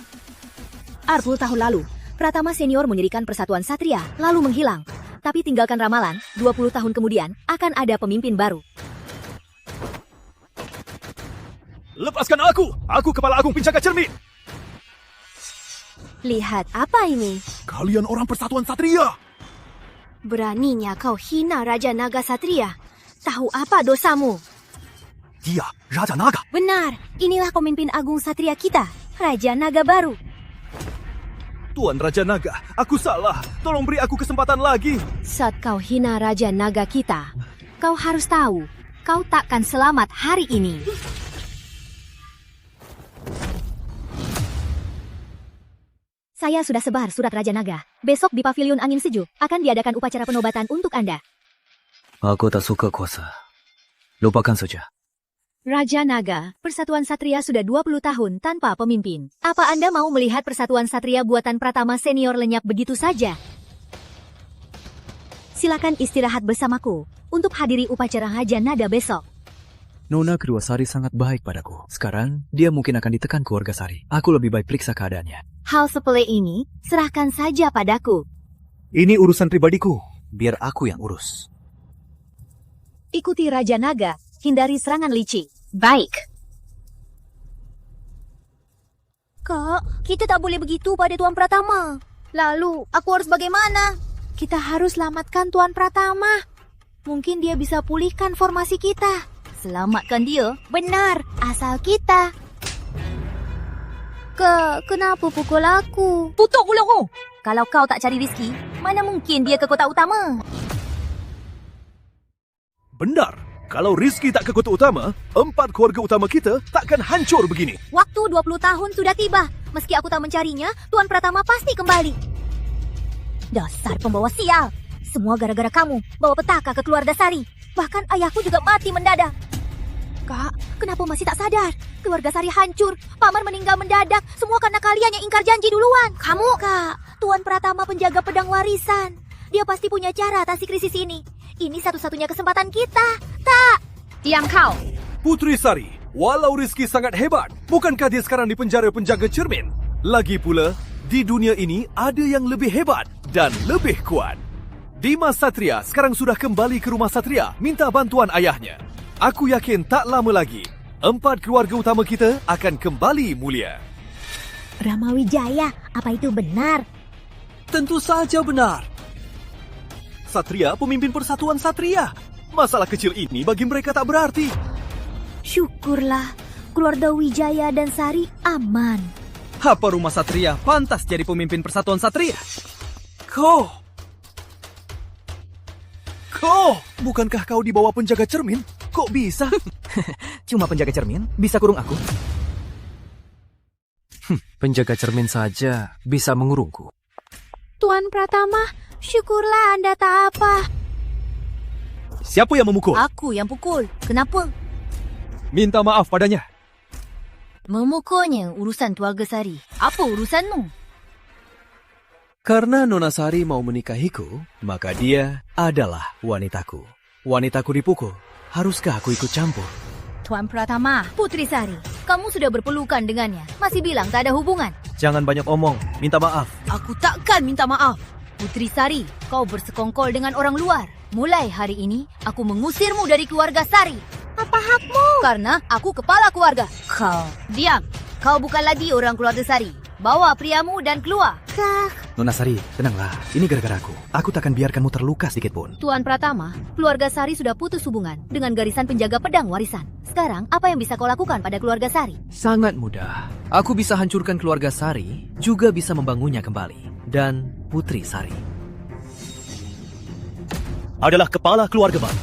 40 tahun lalu, Pratama senior mendirikan Persatuan Satria, lalu menghilang. Tapi tinggalkan ramalan, 20 tahun kemudian akan ada pemimpin baru. Lepaskan aku! Aku Kepala Agung Penjaga Cermin! Lihat apa ini? Kalian orang Persatuan Satria! Beraninya kau hina Raja Naga Satria. Tahu apa dosamu? Dia, Raja Naga. Benar, inilah pemimpin agung Satria kita, Raja Naga baru. Tuan Raja Naga, aku salah. Tolong beri aku kesempatan lagi. Saat kau hina Raja Naga kita, kau harus tahu, kau takkan selamat hari ini. Saya sudah sebar surat Raja Naga. Besok di Pavilion Angin Sejuk akan diadakan upacara penobatan untuk Anda. Aku tak suka kuasa. Lupakan saja. Raja Naga, Persatuan Satria sudah 20 tahun tanpa pemimpin. Apa Anda mau melihat Persatuan Satria buatan Pratama senior lenyap begitu saja? Silakan istirahat bersamaku untuk hadiri upacara Raja Nada besok. Nona kedua Sari sangat baik padaku. Sekarang, dia mungkin akan ditekan keluarga Sari. Aku lebih baik periksa keadaannya. Hal sepele ini, serahkan saja padaku. Ini urusan pribadiku. Biar aku yang urus. Ikuti Raja Naga, hindari serangan licik. Baik. Kak, kita tak boleh begitu pada Tuan Pratama. Lalu, aku harus bagaimana? Kita harus selamatkan Tuan Pratama. Mungkin dia bisa pulihkan formasi kita. Selamatkan dia? Benar, asal kita. Kenapa pukul aku? Tutup mulutmu! Kalau kau tak cari Rizky, mana mungkin dia ke kota utama? Benar. Kalau Rizky tak ke kota utama, 4 keluarga utama kita takkan hancur begini. Waktu 20 tahun sudah tiba. Meski aku tak mencarinya, Tuan Pratama pasti kembali. Dasar pembawa sial. Semua gara-gara kamu bawa petaka ke keluarga Sari. Bahkan ayahku juga mati mendadak. Kak, kenapa masih tak sadar? Keluarga Sari hancur, paman meninggal mendadak. Semua karena kalian yang ingkar janji duluan. Kamu, Kak, Tuan Pratama penjaga pedang warisan. Dia pasti punya cara atasi krisis ini. Ini satu-satunya kesempatan kita. Tak. Diam kau. Putri Sari, walau Rizky sangat hebat, bukankah dia sekarang di penjara penjaga cermin? Lagi pula, di dunia ini ada yang lebih hebat dan lebih kuat. Dimas Satria sekarang sudah kembali ke rumah Satria minta bantuan ayahnya. Aku yakin tak lama lagi, 4 keluarga utama kita akan kembali mulia. Rama Wijaya, apa itu benar? Tentu saja benar. Satria pemimpin persatuan Satria. Masalah kecil ini bagi mereka tak berarti. Syukurlah, keluarga Wijaya dan Sari aman. Apa rumah Satria pantas jadi pemimpin persatuan Satria? Kau, bukankah kau di bawah penjaga cermin? Kok bisa? Cuma penjaga cermin bisa kurung aku. Penjaga cermin saja bisa mengurungku. Tuan Pratama, syukurlah Anda tak apa. Siapa yang memukul? Aku yang pukul. Kenapa? Minta maaf padanya. Memukulnya urusan keluarga Sari. Apa urusanmu? Karena Nona Sari mau menikahiku, maka dia adalah wanitaku. Wanitaku dipukul. Haruskah aku ikut campur? Tuan Pratama, Putri Sari, kamu sudah berpelukan dengannya. Masih bilang tak ada hubungan. Jangan banyak omong. Minta maaf. Aku takkan minta maaf. Putri Sari, kau bersekongkol dengan orang luar. Mulai hari ini, aku mengusirmu dari keluarga Sari. Apa hakmu? Karena aku kepala keluarga. Kau. Diam. Kau bukan lagi orang keluarga Sari. Bawa priamu dan keluar. Nona Sari, tenanglah. Ini gara-gara aku. Aku takkan biarkanmu terluka sedikit pun. Tuan Pratama, keluarga Sari sudah putus hubungan dengan garisan penjaga pedang warisan. Sekarang, apa yang bisa kau lakukan pada keluarga Sari? Sangat mudah. Aku bisa hancurkan keluarga Sari, juga bisa membangunnya kembali. Dan Putri Sari adalah kepala keluarga baru.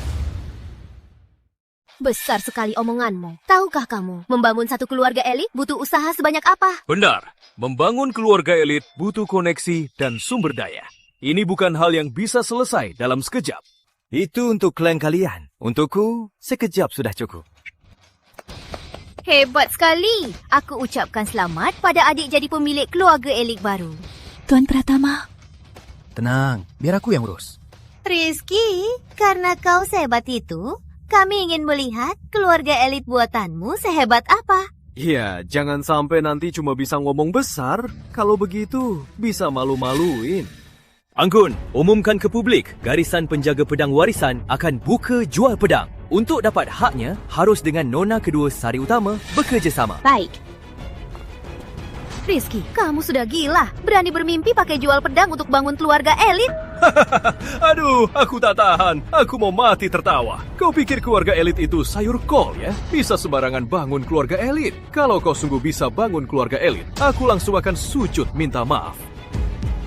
Besar sekali omonganmu. Tahukah kamu, membangun satu keluarga elit butuh usaha sebanyak apa? Benar. Membangun keluarga elit butuh koneksi dan sumber daya. Ini bukan hal yang bisa selesai dalam sekejap. Itu untuk klan kalian. Untukku, sekejap sudah cukup. Hebat sekali. Aku ucapkan selamat pada adik jadi pemilik keluarga elit baru. Tuan Pratama. Tenang, biar aku yang urus. Rizky, karena kau sehebat itu, kami ingin melihat keluarga elit buatanmu sehebat apa. Ya, jangan sampai nanti cuma bisa ngomong besar. Kalau begitu, bisa malu-maluin. Anggun, umumkan ke publik, garisan penjaga pedang warisan akan buka jual pedang. Untuk dapat haknya, harus dengan nona kedua Sari Utama bekerjasama. Baik. Rizky, kamu sudah gila. Berani bermimpi pakai jual pedang untuk bangun keluarga elit? Aduh, aku tak tahan. Aku mau mati tertawa. Kau pikir keluarga elit itu sayur kol ya? Bisa sembarangan bangun keluarga elit. Kalau kau sungguh bisa bangun keluarga elit, aku langsung akan sujud minta maaf.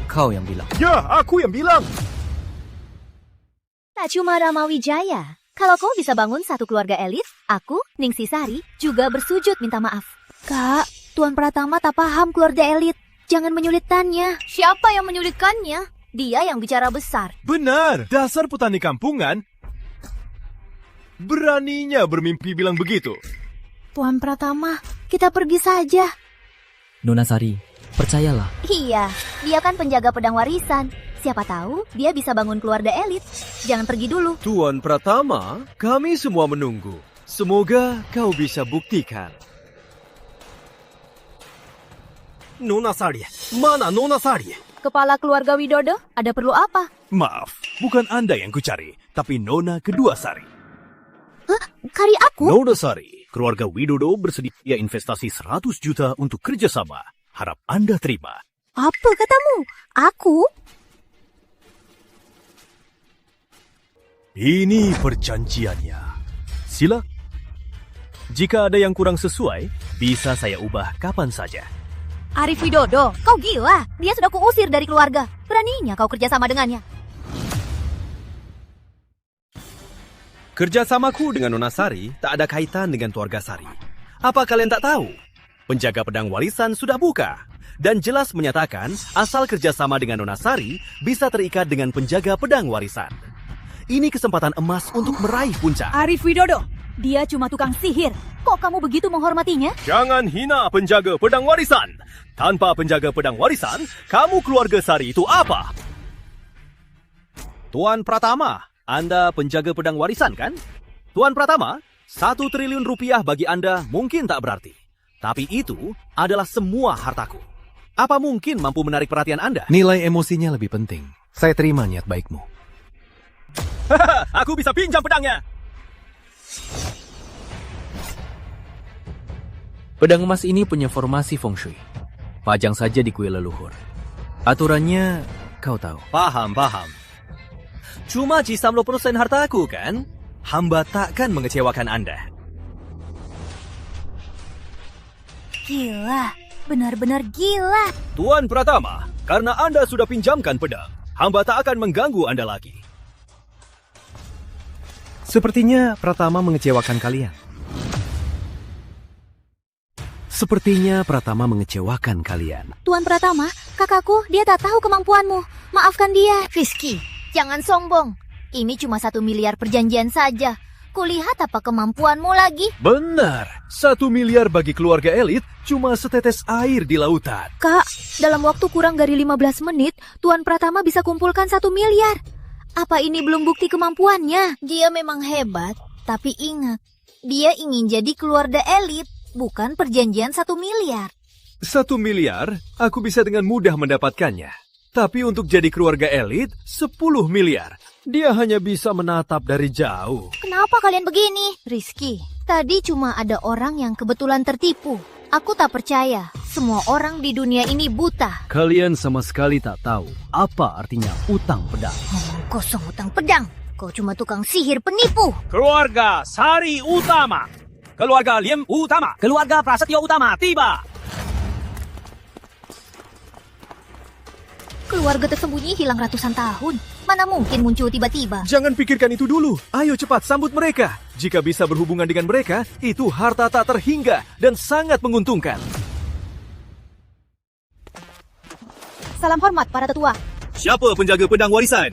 Kau yang bilang. Ya, aku yang bilang. Tak cuma Rama Wijaya. Kalau kau bisa bangun satu keluarga elit, aku, Ningsi Sari, juga bersujud minta maaf. Kak, Tuan Pratama tak paham keluarga elit. Jangan menyulitkannya. Siapa yang menyulitkannya? Dia yang bicara besar. Benar, dasar petani kampungan. Beraninya bermimpi bilang begitu. Tuan Pratama, kita pergi saja. Nona Sari, percayalah. Iya, dia kan penjaga pedang warisan. Siapa tahu dia bisa bangun keluarga elit. Jangan pergi dulu. Tuan Pratama, kami semua menunggu. Semoga kau bisa buktikan. Nona Sari, mana Nona Sari? Kepala keluarga Widodo, ada perlu apa? Maaf, bukan Anda yang kucari, tapi Nona kedua Sari. Kari aku? Nona Sari, keluarga Widodo bersedia investasi 100 juta untuk kerjasama. Harap Anda terima. Apa katamu? Aku? Ini perjanjiannya. Sila. Jika ada yang kurang sesuai, bisa saya ubah kapan saja. Arif Widodo, kau gila. Dia sudah kuusir dari keluarga. Beraninya kau kerjasama dengannya. Kerjasamaku dengan Nona Sari tak ada kaitan dengan keluarga Sari. Apa kalian tak tahu? Penjaga pedang warisan sudah buka. Dan jelas menyatakan asal kerjasama dengan Nona Sari bisa terikat dengan penjaga pedang warisan. Ini kesempatan emas untuk meraih puncak. Arif Widodo, dia cuma tukang sihir. Kok kamu begitu menghormatinya? Jangan hina penjaga pedang warisan. Tanpa penjaga pedang warisan, kamu keluarga Sari itu apa? Tuan Pratama, Anda penjaga pedang warisan kan? Tuan Pratama, 1 triliun rupiah bagi Anda mungkin tak berarti. Tapi itu adalah semua hartaku. Apa mungkin mampu menarik perhatian Anda? Nilai emosinya lebih penting. Saya terima niat baikmu. Aku bisa pinjam pedangnya. Pedang emas ini punya formasi feng shui. Pajang saja di kuil leluhur. Aturannya kau tahu. Paham. Cuma 90% hartaku kan? Hamba takkan mengecewakan Anda. Gila, benar-benar gila. Tuan Pratama, karena Anda sudah pinjamkan pedang, hamba tak akan mengganggu Anda lagi. Sepertinya Pratama mengecewakan kalian. Tuan Pratama, kakakku, dia tak tahu kemampuanmu. Maafkan dia. Rizky, jangan sombong. Ini cuma 1 miliar perjanjian saja. Kulihat apa kemampuanmu lagi. Benar, 1 miliar bagi keluarga elit cuma setetes air di lautan. Kak, dalam waktu kurang dari 15 menit, Tuan Pratama bisa kumpulkan 1 miliar. Apa ini belum bukti kemampuannya? Dia memang hebat, tapi ingat, dia ingin jadi keluarga elit, bukan perjanjian 1 miliar. 1 miliar, aku bisa dengan mudah mendapatkannya. Tapi untuk jadi keluarga elit, 10 miliar. Dia hanya bisa menatap dari jauh. Kenapa kalian begini? Rizky, tadi cuma ada orang yang kebetulan tertipu. Aku tak percaya. Semua orang di dunia ini buta. Kalian sama sekali tak tahu apa artinya utang pedang. Ngomong kosong utang pedang. Kau cuma tukang sihir penipu. Keluarga Sari Utama. Keluarga Liem Utama. Keluarga Prasetyo Utama tiba. Keluarga tersembunyi hilang ratusan tahun. Mana mungkin muncul tiba-tiba? Jangan pikirkan itu dulu. Ayo cepat sambut mereka. Jika bisa berhubungan dengan mereka, itu harta tak terhingga dan sangat menguntungkan. Salam hormat para tetua. Siapa penjaga pedang warisan?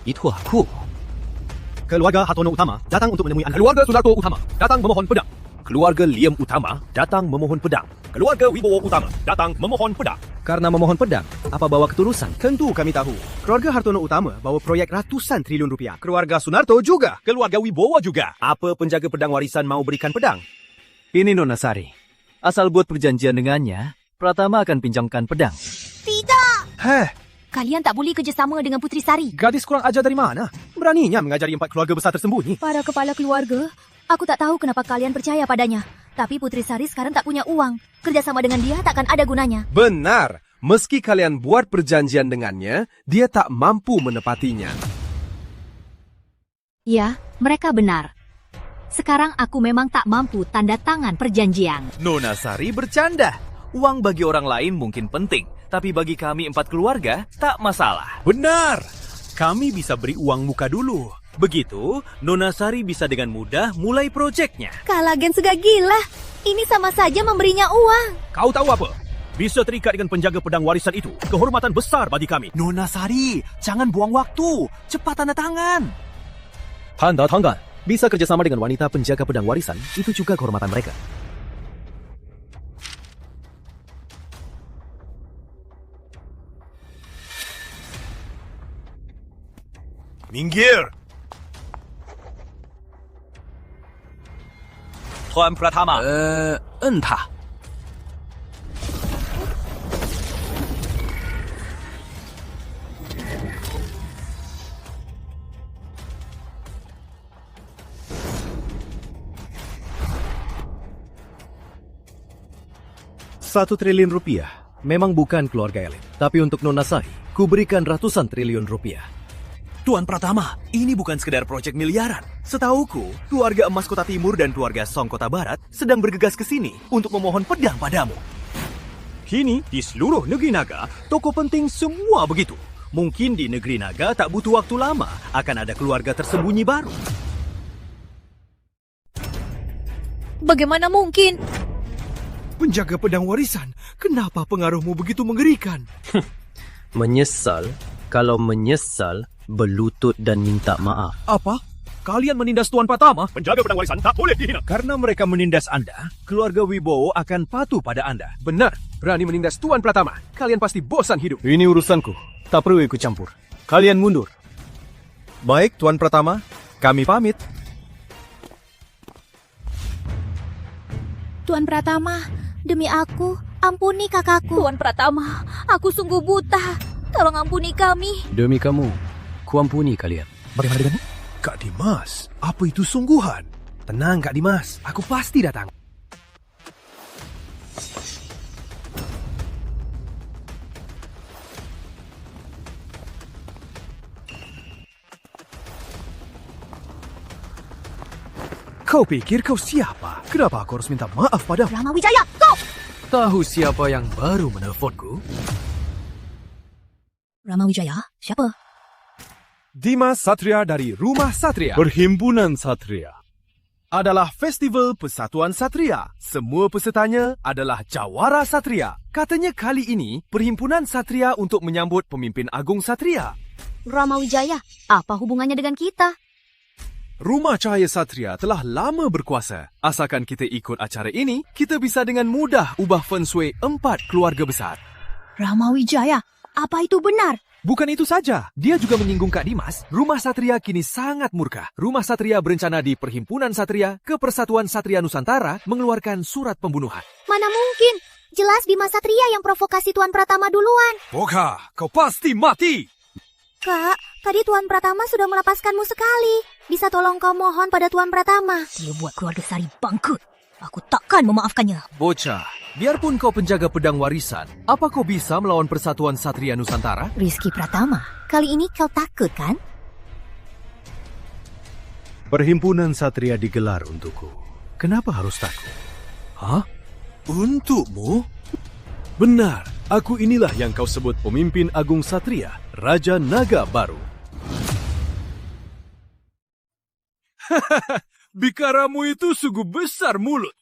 Itu aku. Keluarga Hartono Utama datang untuk menemui Anda. Keluarga Sudarto Utama datang memohon pedang. Keluarga Liem Utama datang memohon pedang. Keluarga Wibowo Utama datang memohon pedang. Karena memohon pedang, apa bawa ketulusan? Tentu kami tahu. Keluarga Hartono Utama bawa proyek ratusan triliun rupiah. Keluarga Sunarto juga. Keluarga Wibowo juga. Apa penjaga pedang warisan mau berikan pedang? Ini Nona Sari. Asal buat perjanjian dengannya, Pratama akan pinjamkan pedang. Tidak! Heh, Kalian tak boleh kerjasama dengan Putri Sari. gadis kurang ajar dari mana? Beraninya mengajari 4 keluarga besar tersembunyi. Para kepala keluarga, aku tak tahu kenapa kalian percaya padanya. Tapi Putri Sari sekarang tak punya uang. Kerjasama dengan dia takkan ada gunanya. Benar. Meski kalian buat perjanjian dengannya, dia tak mampu menepatinya. Ya, mereka benar. Sekarang aku memang tak mampu tanda tangan perjanjian. Nona Sari bercanda. Uang bagi orang lain mungkin penting, tapi bagi kami 4 keluarga tak masalah. Benar. Kami bisa beri uang muka dulu. Begitu, Nona Sari bisa dengan mudah mulai proyeknya. Kalagen segak gila. Ini sama saja memberinya uang. Kau tahu apa? Bisa terikat dengan penjaga pedang warisan itu. Kehormatan besar bagi kami. Nona Sari, jangan buang waktu. Cepat tanda tangan. Tanda tangan. Bisa kerjasama dengan wanita penjaga pedang warisan, itu juga kehormatan mereka. Minggir. Tuan Pratama. Entah. 1 triliun rupiah memang bukan keluarga elit. Tapi untuk Nona Sari, ku berikan ratusan triliun rupiah. Tuan Pratama, ini bukan sekedar proyek miliaran. Setauku, keluarga emas Kota Timur dan keluarga Song Kota Barat sedang bergegas ke sini untuk memohon pedang padamu. Kini, di seluruh negeri naga, toko penting semua begitu. Mungkin di negeri naga tak butuh waktu lama, akan ada keluarga tersembunyi baru. Bagaimana mungkin? Penjaga pedang warisan, kenapa pengaruhmu begitu mengerikan? Menyesal? Kalau menyesal, berlutut dan minta maaf. Apa? Kalian menindas Tuan Pratama? Penjaga pedang warisan tak boleh dihina. Karena mereka menindas Anda, keluarga Wibowo akan patuh pada Anda. Benar, berani menindas Tuan Pratama. Kalian pasti bosan hidup. Ini urusanku. Tak perlu ikut campur. Kalian mundur. Baik, Tuan Pratama. Kami pamit. Tuan Pratama, demi aku, ampuni kakakku. Tuan Pratama, aku sungguh buta. Tolong ampuni kami. Demi kamu, kuampuni kalian. Bagaimana denganmu? Kak Dimas, apa itu sungguhan? Tenang Kak Dimas, aku pasti datang. Kau pikir kau siapa? Kenapa aku harus minta maaf padamu? Rama Wijaya, kau! Tahu siapa yang baru menelponku? Rama Wijaya, siapa? Dimas Satria dari Rumah Satria. Perhimpunan Satria adalah festival persatuan Satria. Semua pesertanya adalah jawara Satria. Katanya kali ini Perhimpunan Satria untuk menyambut pemimpin agung Satria. Rama Wijaya, apa hubungannya dengan kita? Rumah Cahaya Satria telah lama berkuasa. Asalkan kita ikut acara ini, kita bisa dengan mudah ubah feng shui 4 keluarga besar. Rama Wijaya, apa itu benar? Bukan itu saja, dia juga menyinggung Kak Dimas. Rumah Satria kini sangat murka. Rumah Satria berencana di Perhimpunan Satria ke Persatuan Satria Nusantara mengeluarkan surat pembunuhan. Mana mungkin? Jelas Bima Satria yang provokasi Tuan Pratama duluan. Boga, kau pasti mati! Kak, tadi Tuan Pratama sudah melepaskanmu sekali. Bisa tolong kau mohon pada Tuan Pratama. Dia buat keluarga Sari bangkrut. Aku takkan memaafkannya. Bocah, biarpun kau penjaga pedang warisan, apa kau bisa melawan Persatuan Satria Nusantara? Rizky Pratama, kali ini kau takut kan? Perhimpunan Satria digelar untukku. Kenapa harus takut? Hah? Untukmu? Benar, aku inilah yang kau sebut pemimpin agung Satria, Raja Naga Baru. Bikaramu itu sungguh besar mulut.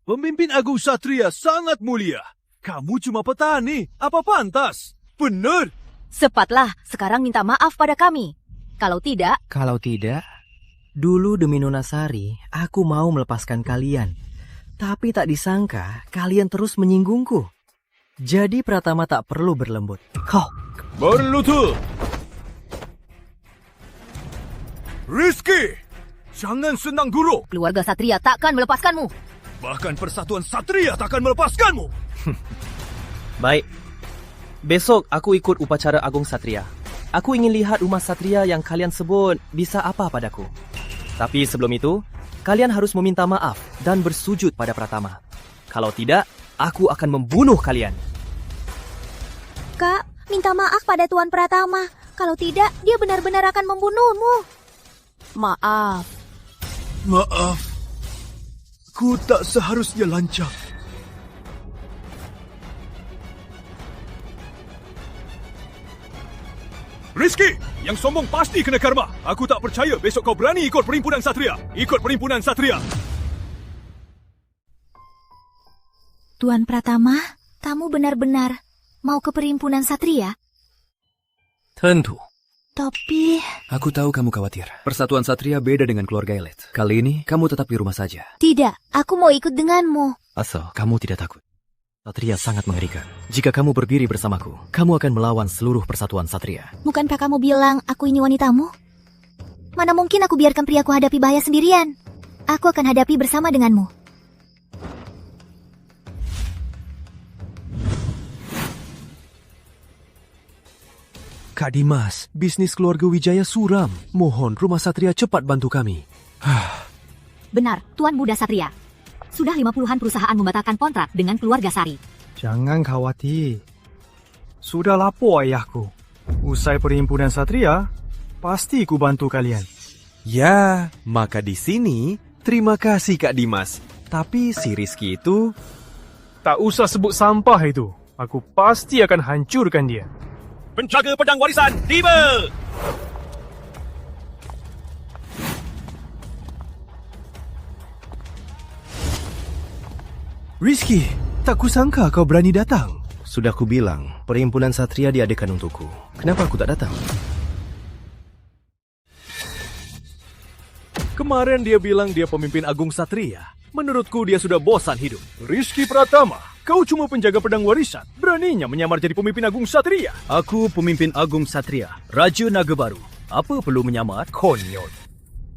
Pemimpin agung Satria sangat mulia. Kamu cuma petani, apa pantas? Benar. Cepatlah, sekarang minta maaf pada kami. Kalau tidak... Kalau tidak, dulu demi Nona Sari, aku mau melepaskan kalian. Tapi tak disangka, kalian terus menyinggungku. Jadi Pratama tak perlu berlembut. Kau berlutut. Rizky, jangan senang guru. Keluarga Satria takkan melepaskanmu. Bahkan Persatuan Satria takkan melepaskanmu. Baik. Besok aku ikut upacara Agung Satria. Aku ingin lihat rumah Satria yang kalian sebut bisa apa padaku. Tapi sebelum itu, kalian harus meminta maaf dan bersujud pada Pratama. Kalau tidak, aku akan membunuh kalian. Kak, minta maaf pada Tuan Pratama. Kalau tidak, dia benar-benar akan membunuhmu. Maaf. Maaf. Ku tak seharusnya lancang. Rizky, yang sombong pasti kena karma. Aku tak percaya besok kau berani ikut Perhimpunan Satria. Ikut Perhimpunan Satria. Tuan Pratama, kamu benar-benar mau ke Perhimpunan Satria? Tentu. Tapi... Aku tahu kamu khawatir. Persatuan Satria beda dengan keluarga elit. Kali ini, kamu tetap di rumah saja. Tidak, aku mau ikut denganmu. Asal kamu tidak takut. Satria sangat mengerikan. Jika kamu berdiri bersamaku, kamu akan melawan seluruh Persatuan Satria. Bukankah kamu bilang aku ini wanitamu? Mana mungkin aku biarkan priaku hadapi bahaya sendirian? Aku akan hadapi bersama denganmu. Kak Dimas, bisnis keluarga Wijaya suram. Mohon Rumah Satria cepat bantu kami. Benar, Tuan Muda Satria. Sudah 50-an perusahaan membatalkan kontrak dengan keluarga Sari. Jangan khawatir. Sudah lapor ayahku. Usai perhimpunan Satria, pasti ku bantu kalian. Ya, maka di sini terima kasih Kak Dimas. Tapi si Rizky itu... Tak usah sebut sampah itu. Aku pasti akan hancurkan dia. Penjaga pedang warisan, tiba! Rizky, tak kusangka kau berani datang. Sudah kubilang, perhimpunan Satria diadakan untukku. Kenapa aku tak datang? Kemarin dia bilang dia pemimpin agung Satria. Menurutku dia sudah bosan hidup. Rizky Pratama, kau cuma penjaga pedang warisan. Beraninya menyamar jadi pemimpin agung Satria. Aku pemimpin agung Satria, Raja Naga Baru. Apa perlu menyamar? Konyol.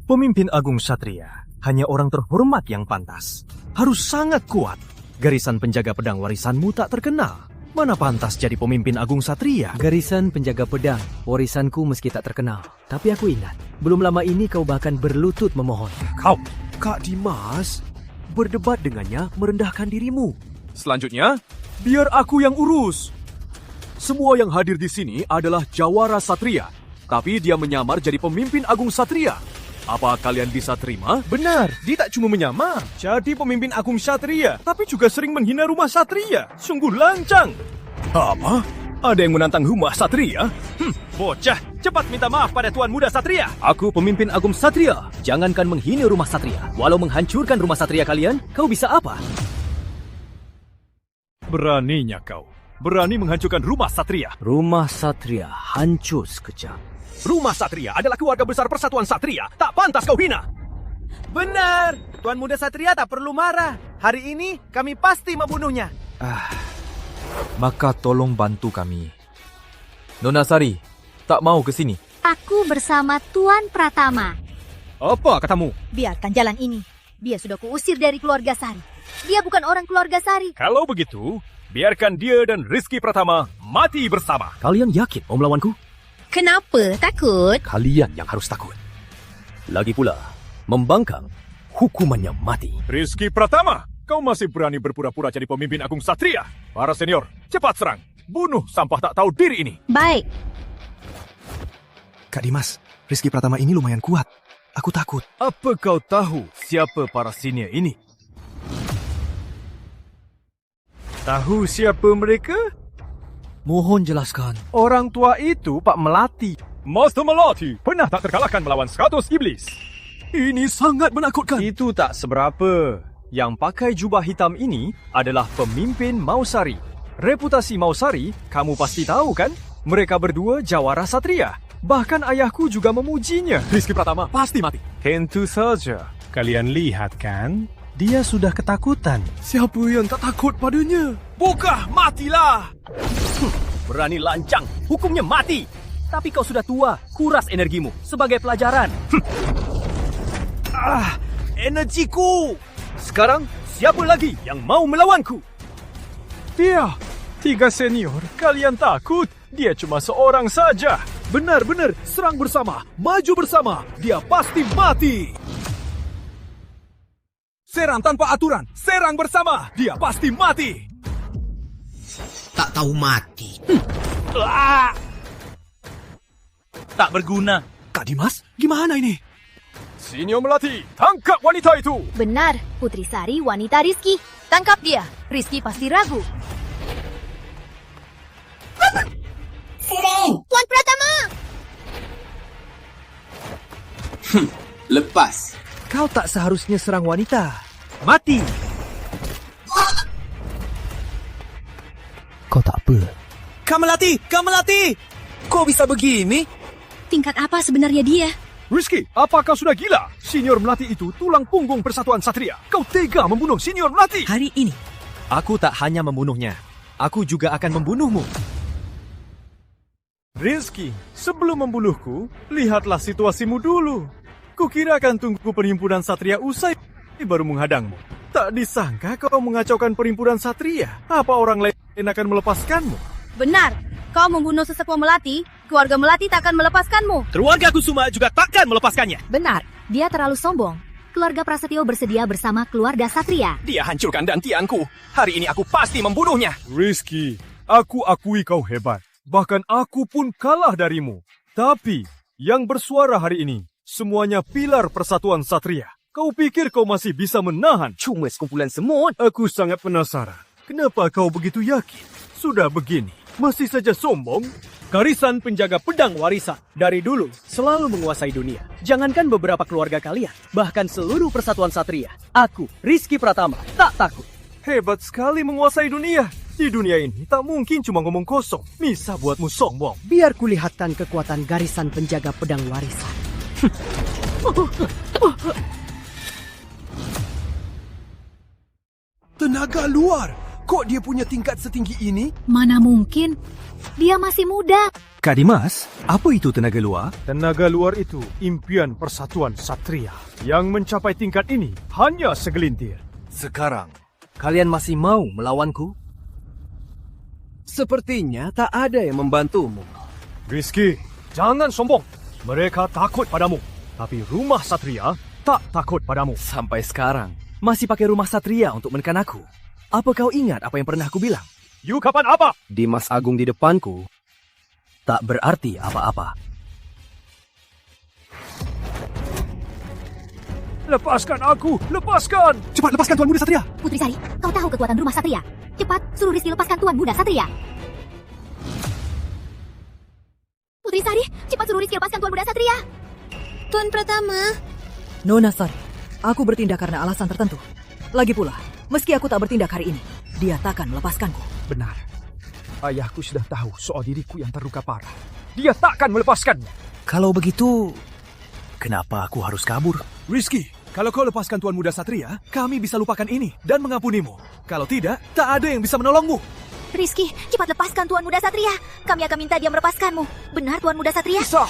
Pemimpin agung Satria hanya orang terhormat yang pantas. Harus sangat kuat. Garisan penjaga pedang warisanmu tak terkenal. Mana pantas jadi pemimpin agung Satria? Garisan penjaga pedang, warisanku meski tak terkenal. Tapi aku ingat, belum lama ini kau bahkan berlutut memohon. Kak Dimas, berdebat dengannya merendahkan dirimu. Selanjutnya, biar aku yang urus. Semua yang hadir di sini adalah jawara Satria. Tapi dia menyamar jadi pemimpin agung Satria. Apa kalian bisa terima? Benar, dia tak cuma menyamar jadi pemimpin agung Satria, tapi juga sering menghina rumah Satria. Sungguh lancang. Apa? Ada yang menantang rumah Satria? Bocah, cepat minta maaf pada Tuan Muda Satria. Aku pemimpin agung Satria. Jangankan menghina rumah Satria. Walau menghancurkan rumah Satria kalian, kau bisa apa? Beraninya kau. Berani menghancurkan rumah Satria. Rumah Satria hancur sekejap. Rumah Satria adalah keluarga besar Persatuan Satria. Tak pantas kau hina. Benar. Tuan Muda Satria tak perlu marah. Hari ini kami pasti membunuhnya. Maka tolong bantu kami. Nona Sari, tak mau ke sini. Aku bersama Tuan Pratama. Apa katamu? Biarkan jalan ini. Dia sudah kuusir dari keluarga Sari. Dia bukan orang keluarga Sari. Kalau begitu, biarkan dia dan Rizky Pratama mati bersama. Kalian yakin mau melawanku? Kenapa takut? Kalian yang harus takut. Lagi pula, membangkang, hukumannya mati. Rizky Pratama, kau masih berani berpura-pura jadi pemimpin agung Satria? Para senior, cepat serang. Bunuh sampah tak tahu diri ini. Baik. Kak Dimas, Rizky Pratama ini lumayan kuat. Aku takut. Apa kau tahu siapa para senior ini? Tahu siapa mereka? Mohon jelaskan. Orang tua itu Pak Melati. Master Melati pernah tak terkalahkan melawan 100 iblis. Ini sangat menakutkan. Itu tak seberapa. Yang pakai jubah hitam ini adalah pemimpin Mausari. Reputasi Mausari, kamu pasti tahu kan? Mereka berdua jawara Satria. Bahkan ayahku juga memujinya. Rizky Pratama pasti mati. Tentu saja. Kalian lihat kan? Dia sudah ketakutan. Siapa yang tak takut padanya? Buka, matilah! Berani lancang, hukumnya mati. Tapi kau sudah tua, kuras energimu sebagai pelajaran. Energiku! Sekarang, siapa lagi yang mau melawanku? Dia. 3 senior. Kalian takut? Dia cuma seorang saja. Benar-benar, serang bersama, maju bersama. Dia pasti mati. Serang tanpa aturan, serang bersama. Dia pasti mati. Tak tahu mati. Tak berguna. Kak Dimas, gimana ini? Senior Melati, tangkap wanita itu. Benar, Putri Sari wanita Rizky. Tangkap dia. Rizky pasti ragu. Tuan Pratama! Lepas. Kau tak seharusnya serang wanita. Mati! Kau tak apa. Kamelati! Kamelati! Kok bisa begini? Tingkat apa sebenarnya dia? Rizky, apakah sudah gila? Senior Melati itu tulang punggung Persatuan Satria. Kau tega membunuh Senior Melati? Hari ini, aku tak hanya membunuhnya. Aku juga akan membunuhmu. Rizky, sebelum membunuhku, lihatlah situasimu dulu. Kukira akan tunggu perhimpunan Satria usai baru menghadangmu. Tak disangka kau mengacaukan perhimpunan Satria. Apa orang lain akan melepaskanmu? Benar. Kau membunuh sesepuh Melati, keluarga Melati tak akan melepaskanmu. Keluarga Kusuma juga takkan melepaskannya. Benar, dia terlalu sombong. keluarga Prasetyo bersedia bersama keluarga Satria. Dia hancurkan dantianku. Hari ini aku pasti membunuhnya. Rizky, aku akui kau hebat. Bahkan aku pun kalah darimu. Tapi, yang bersuara hari ini, semuanya pilar persatuan Satria. Kau pikir kau masih bisa menahan? Cuma sekumpulan semut. Aku sangat penasaran. Kenapa kau begitu yakin? Sudah begini, masih saja sombong? Garisan penjaga pedang warisan dari dulu selalu menguasai dunia. Jangankan beberapa keluarga kalian, bahkan seluruh persatuan Satria. Aku, Rizky Pratama, tak takut. Hebat sekali menguasai dunia. Di dunia ini tak mungkin cuma ngomong kosong. Bisa buatmu sombong. Biar kulihatkan kekuatan garisan penjaga pedang warisan. Tenaga luar! Kok dia punya tingkat setinggi ini? Mana mungkin? Dia masih muda. Kak Dimas, apa itu tenaga luar? Tenaga luar itu impian persatuan Satria. Yang mencapai tingkat ini hanya segelintir. Sekarang, kalian masih mau melawanku? Sepertinya tak ada yang membantumu. Rizky, jangan sombong. Mereka takut padamu. Tapi rumah Satria tak takut padamu. Sampai sekarang, masih pakai rumah Satria untuk menekan aku. Apa kau ingat apa yang pernah aku bilang? You kapan apa? Dimas Agung di depanku tak berarti apa-apa. Lepaskan aku! Lepaskan! Cepat lepaskan Tuan Muda Satria! Putri Sari, kau tahu kekuatan rumah Satria. Cepat, suruh Rizky lepaskan Tuan Muda Satria. Putri Sari, cepat suruh Rizky lepaskan Tuan Muda Satria. Tuan Pratama. Nona Sari, aku bertindak karena alasan tertentu. Lagi pula, meski aku tak bertindak hari ini, dia takkan melepaskanku. Benar. Ayahku sudah tahu soal diriku yang terluka parah. Dia takkan melepaskannya. Kalau begitu, kenapa aku harus kabur? Rizky, kalau kau lepaskan Tuan Muda Satria, kami bisa lupakan ini dan mengampunimu. Kalau tidak, tak ada yang bisa menolongmu. Rizky, cepat lepaskan Tuan Muda Satria. Kami akan minta dia melepaskanmu. Benar, Tuan Muda Satria? Bisa.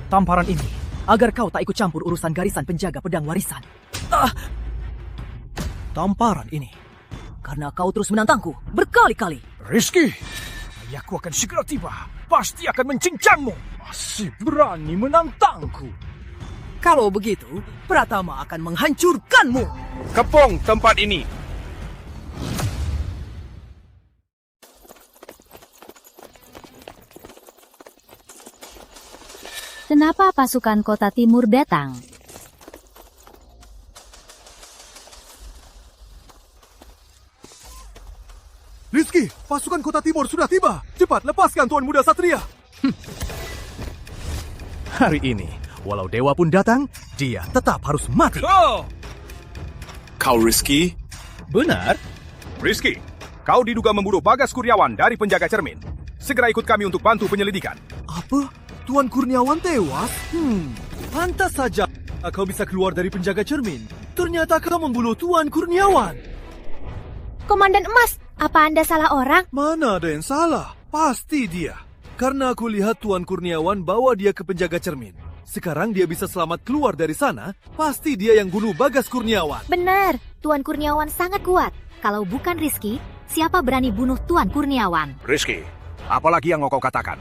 Tamparan ini, agar kau tak ikut campur urusan garisan penjaga pedang warisan. Tamparan ini, karena kau terus menantangku berkali-kali. Rizky, ayahku akan segera tiba. Pasti akan mencincangmu. Masih berani menantangku. Kalau begitu, Pratama akan menghancurkanmu. Kepung tempat ini. Kenapa pasukan Kota Timur datang? Rizky, pasukan Kota Timur sudah tiba. Cepat lepaskan Tuan Muda Satria. Hari ini, walau dewa pun datang, dia tetap harus mati. Kau Rizky? Benar? Rizky, kau diduga membunuh Bagas Kurniawan dari penjaga cermin. Segera ikut kami untuk bantu penyelidikan. Apa? Tuan Kurniawan tewas? Pantas saja kau bisa keluar dari penjaga cermin. Ternyata kau membunuh Tuan Kurniawan. Komandan Emas, apa Anda salah orang? Mana ada yang salah? Pasti dia. Karena aku lihat Tuan Kurniawan bawa dia ke penjaga cermin. Sekarang dia bisa selamat keluar dari sana, pasti dia yang bunuh Bagas Kurniawan. Benar, Tuan Kurniawan sangat kuat. Kalau bukan Rizky, siapa berani bunuh Tuan Kurniawan? Rizky, apalagi yang mau kau katakan?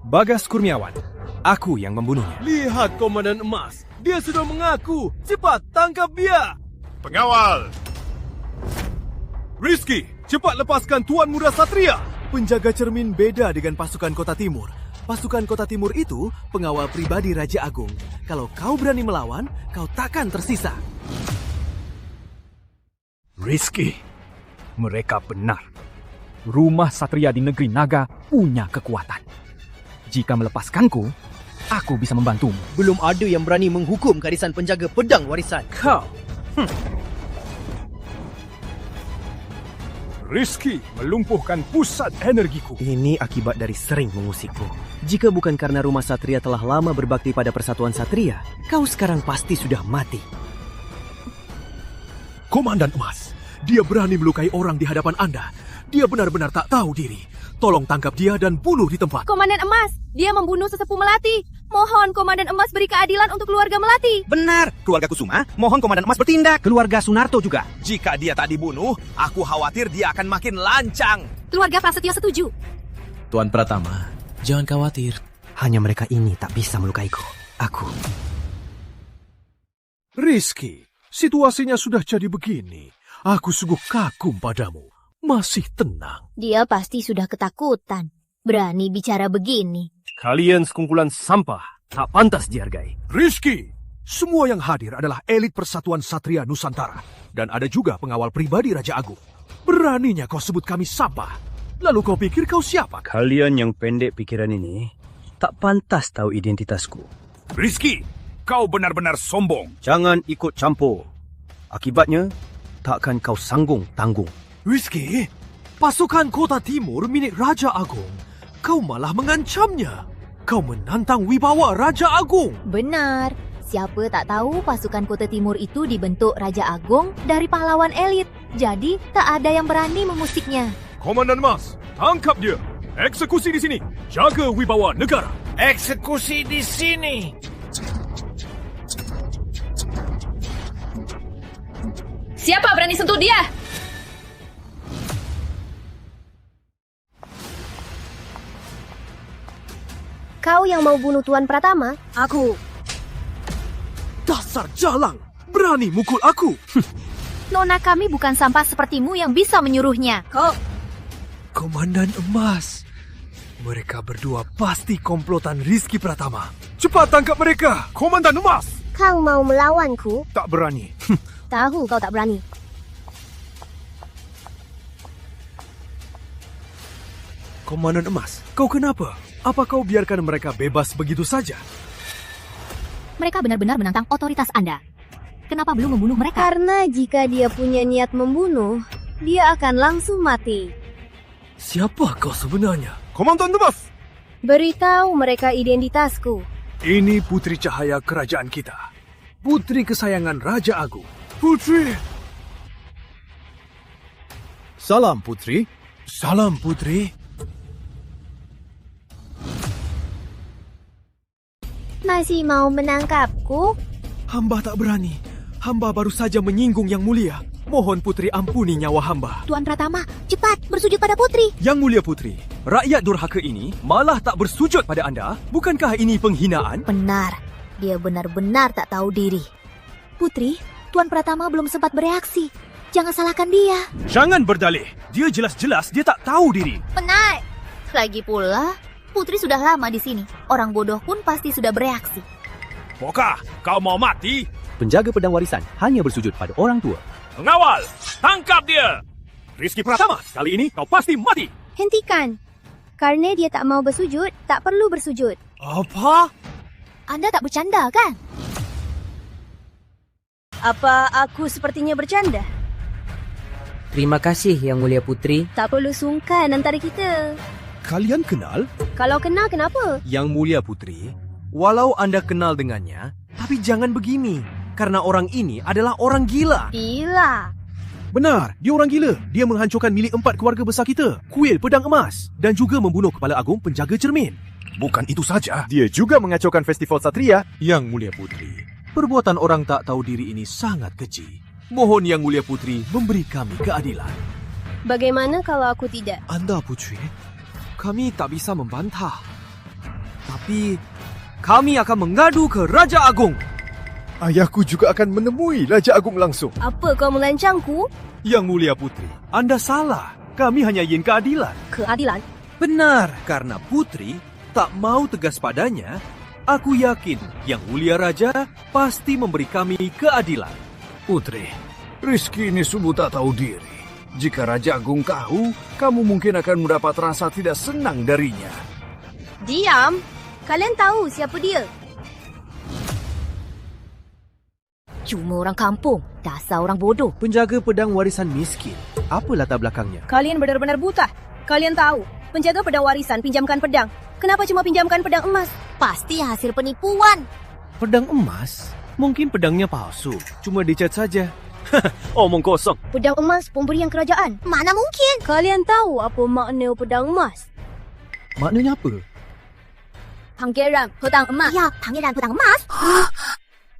Bagas Kurniawan. Aku yang membunuhnya. Lihat Komandan Emas, dia sudah mengaku. Cepat tangkap dia. Pengawal! Rizky, cepat lepaskan Tuan Muda Satria. Penjaga cermin beda dengan pasukan Kota Timur. Pasukan Kota Timur itu pengawal pribadi Raja Agung. Kalau kau berani melawan, kau takkan tersisa. Rizky, mereka benar. Rumah Satria di negeri Naga punya kekuatan. Jika melepaskanku, aku bisa membantumu. Belum ada yang berani menghukum garisan penjaga pedang warisan. Kau. Rizky melumpuhkan pusat energiku. Ini akibat dari sering mengusikku. Jika bukan karena rumah Satria telah lama berbakti pada persatuan Satria, kau sekarang pasti sudah mati. Komandan Emas, dia berani melukai orang di hadapan Anda. Dia benar-benar tak tahu diri. Tolong tangkap dia dan bunuh di tempat. Komandan Emas, dia membunuh sesepuh Melati. Mohon Komandan Emas beri keadilan untuk keluarga Melati. Benar, keluarga Kusuma, mohon Komandan Emas bertindak. Keluarga Sunarto juga. Jika dia tak dibunuh, aku khawatir dia akan makin lancang. Keluarga Prasetyo setuju. Tuan Pratama, jangan khawatir. Hanya mereka ini tak bisa melukaiku. aku. Rizky, situasinya sudah jadi begini. Aku sungguh kagum padamu. Masih tenang. Dia pasti sudah ketakutan. Berani bicara begini. Kalian sekumpulan sampah. Tak pantas dihargai. Rizky, semua yang hadir adalah elit Persatuan Satria Nusantara. Dan ada juga pengawal pribadi Raja Agung. Beraninya kau sebut kami sampah. Lalu kau pikir kau siapa? Kalian yang pendek pikiran ini tak pantas tahu identitasku. Rizky, kau benar-benar sombong. Jangan ikut campur. Akibatnya, takkan kau sanggung tanggung. Rizky, pasukan Kota Timur milik Raja Agung. Kau malah mengancamnya. Kau menantang wibawa Raja Agung. Benar. Siapa tak tahu pasukan Kota Timur itu dibentuk Raja Agung dari pahlawan elit. Jadi, tak ada yang berani memusiknya. Komandan Mas, tangkap dia. Eksekusi di sini. Jaga wibawa negara. Eksekusi di sini. Siapa berani sentuh dia? Kau yang mau bunuh Tuan Pratama? Aku. Dasar jalang, berani mukul aku. Nona kami bukan sampah sepertimu yang bisa menyuruhnya. Komandan Emas. Mereka berdua pasti komplotan Rizky Pratama. Cepat tangkap mereka, Komandan Emas. Kau mau melawanku? Tak berani. Tahu kau tak berani. Komandan Emas, kau kenapa? Apa kau biarkan mereka bebas begitu saja? Mereka benar-benar menantang otoritas Anda. Kenapa belum membunuh mereka? Karena jika dia punya niat membunuh, dia akan langsung mati. Siapa kau sebenarnya? Komandan Emas. Beritahu mereka identitasku. Ini putri cahaya kerajaan kita. Putri kesayangan Raja Agung. Putri! Salam, Putri. Salam, Putri. Masih mau menangkapku? Hamba tak berani. Hamba baru saja menyinggung Yang Mulia. Mohon Putri ampuni nyawa hamba. Tuan Pratama, cepat bersujud pada Putri. Yang Mulia Putri, rakyat durhaka ini malah tak bersujud pada anda. Bukankah ini penghinaan? Benar. Dia benar-benar tak tahu diri. Putri, Tuan Pratama belum sempat bereaksi. Jangan salahkan dia. Jangan berdalih. Dia jelas-jelas dia tak tahu diri. Benar. Lagi pula, Putri sudah lama di sini. Orang bodoh pun pasti sudah bereaksi. Pokah, kau mau mati? Penjaga pedang warisan hanya bersujud pada orang tua. Pengawal, tangkap dia! Rizky Pratama, kali ini kau pasti mati! Hentikan. Karena dia tak mau bersujud, tak perlu bersujud. Apa? Anda tak bercanda, kan? Apa aku sepertinya bercanda? Terima kasih, Yang Mulia Putri. Tak perlu sungkan antara kita. Kalian kenal? Kalau kenal, kenapa? Yang Mulia Putri, walau anda kenal dengannya, tapi jangan begini. Karena orang ini adalah orang gila. Gila. Benar, dia orang gila. Dia menghancurkan milik 4 keluarga besar kita, kuil pedang emas, dan juga membunuh Kepala Agung Penjaga Cermin. Bukan itu saja. Dia juga mengacaukan festival Satria. Yang Mulia Putri, perbuatan orang tak tahu diri ini sangat keji. Mohon Yang Mulia Putri memberi kami keadilan. Bagaimana kalau aku tidak? Anda, Putri, kami tak bisa membantah. Tapi, kami akan mengadu ke Raja Agung. Ayahku juga akan menemui Raja Agung langsung. Apa kau melancangku? Yang Mulia Putri, Anda salah. Kami hanya ingin keadilan. Keadilan? Benar, karena Putri tak mau tegas padanya. Aku yakin Yang Mulia Raja pasti memberi kami keadilan. Putri, Rizky ini sungguh tak tahu diri. Jika Raja Agung tahu, kamu mungkin akan mendapat rasa tidak senang darinya. Diam. Kalian tahu siapa dia? Cuma orang kampung. Dasar orang bodoh. Penjaga pedang warisan miskin. Apa latar belakangnya? Kalian benar-benar buta. Kalian tahu, penjaga pedang warisan pinjamkan pedang. Kenapa cuma pinjamkan pedang emas? Pasti hasil penipuan. Pedang emas? Mungkin pedangnya palsu. Cuma dicat saja. Omong kosong. Pedang emas pemberian kerajaan. Mana mungkin? Kalian tahu apa makna pedang emas? Maknanya apa? Pangeran pedang emas. Ya, Pangeran pedang emas.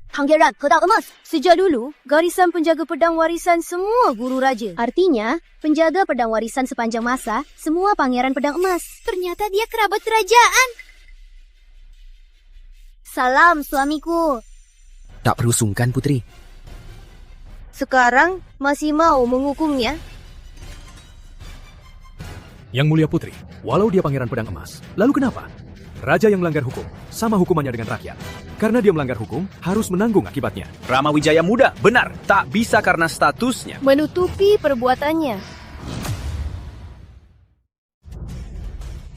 Pangeran pedang emas. Sejak dulu, garisan penjaga pedang warisan semua guru raja. Artinya, penjaga pedang warisan sepanjang masa, semua pangeran pedang emas. Ternyata dia kerabat kerajaan. Salam, suamiku. Tak perlu sungkan, Putri. Sekarang masih mau menghukumnya? Yang Mulia Putri, walau dia pangeran pedang emas, lalu kenapa? Raja yang melanggar hukum, sama hukumannya dengan rakyat. Karena dia melanggar hukum, harus menanggung akibatnya. Rama Wijaya Muda, benar. Tak bisa karena statusnya. Menutupi perbuatannya.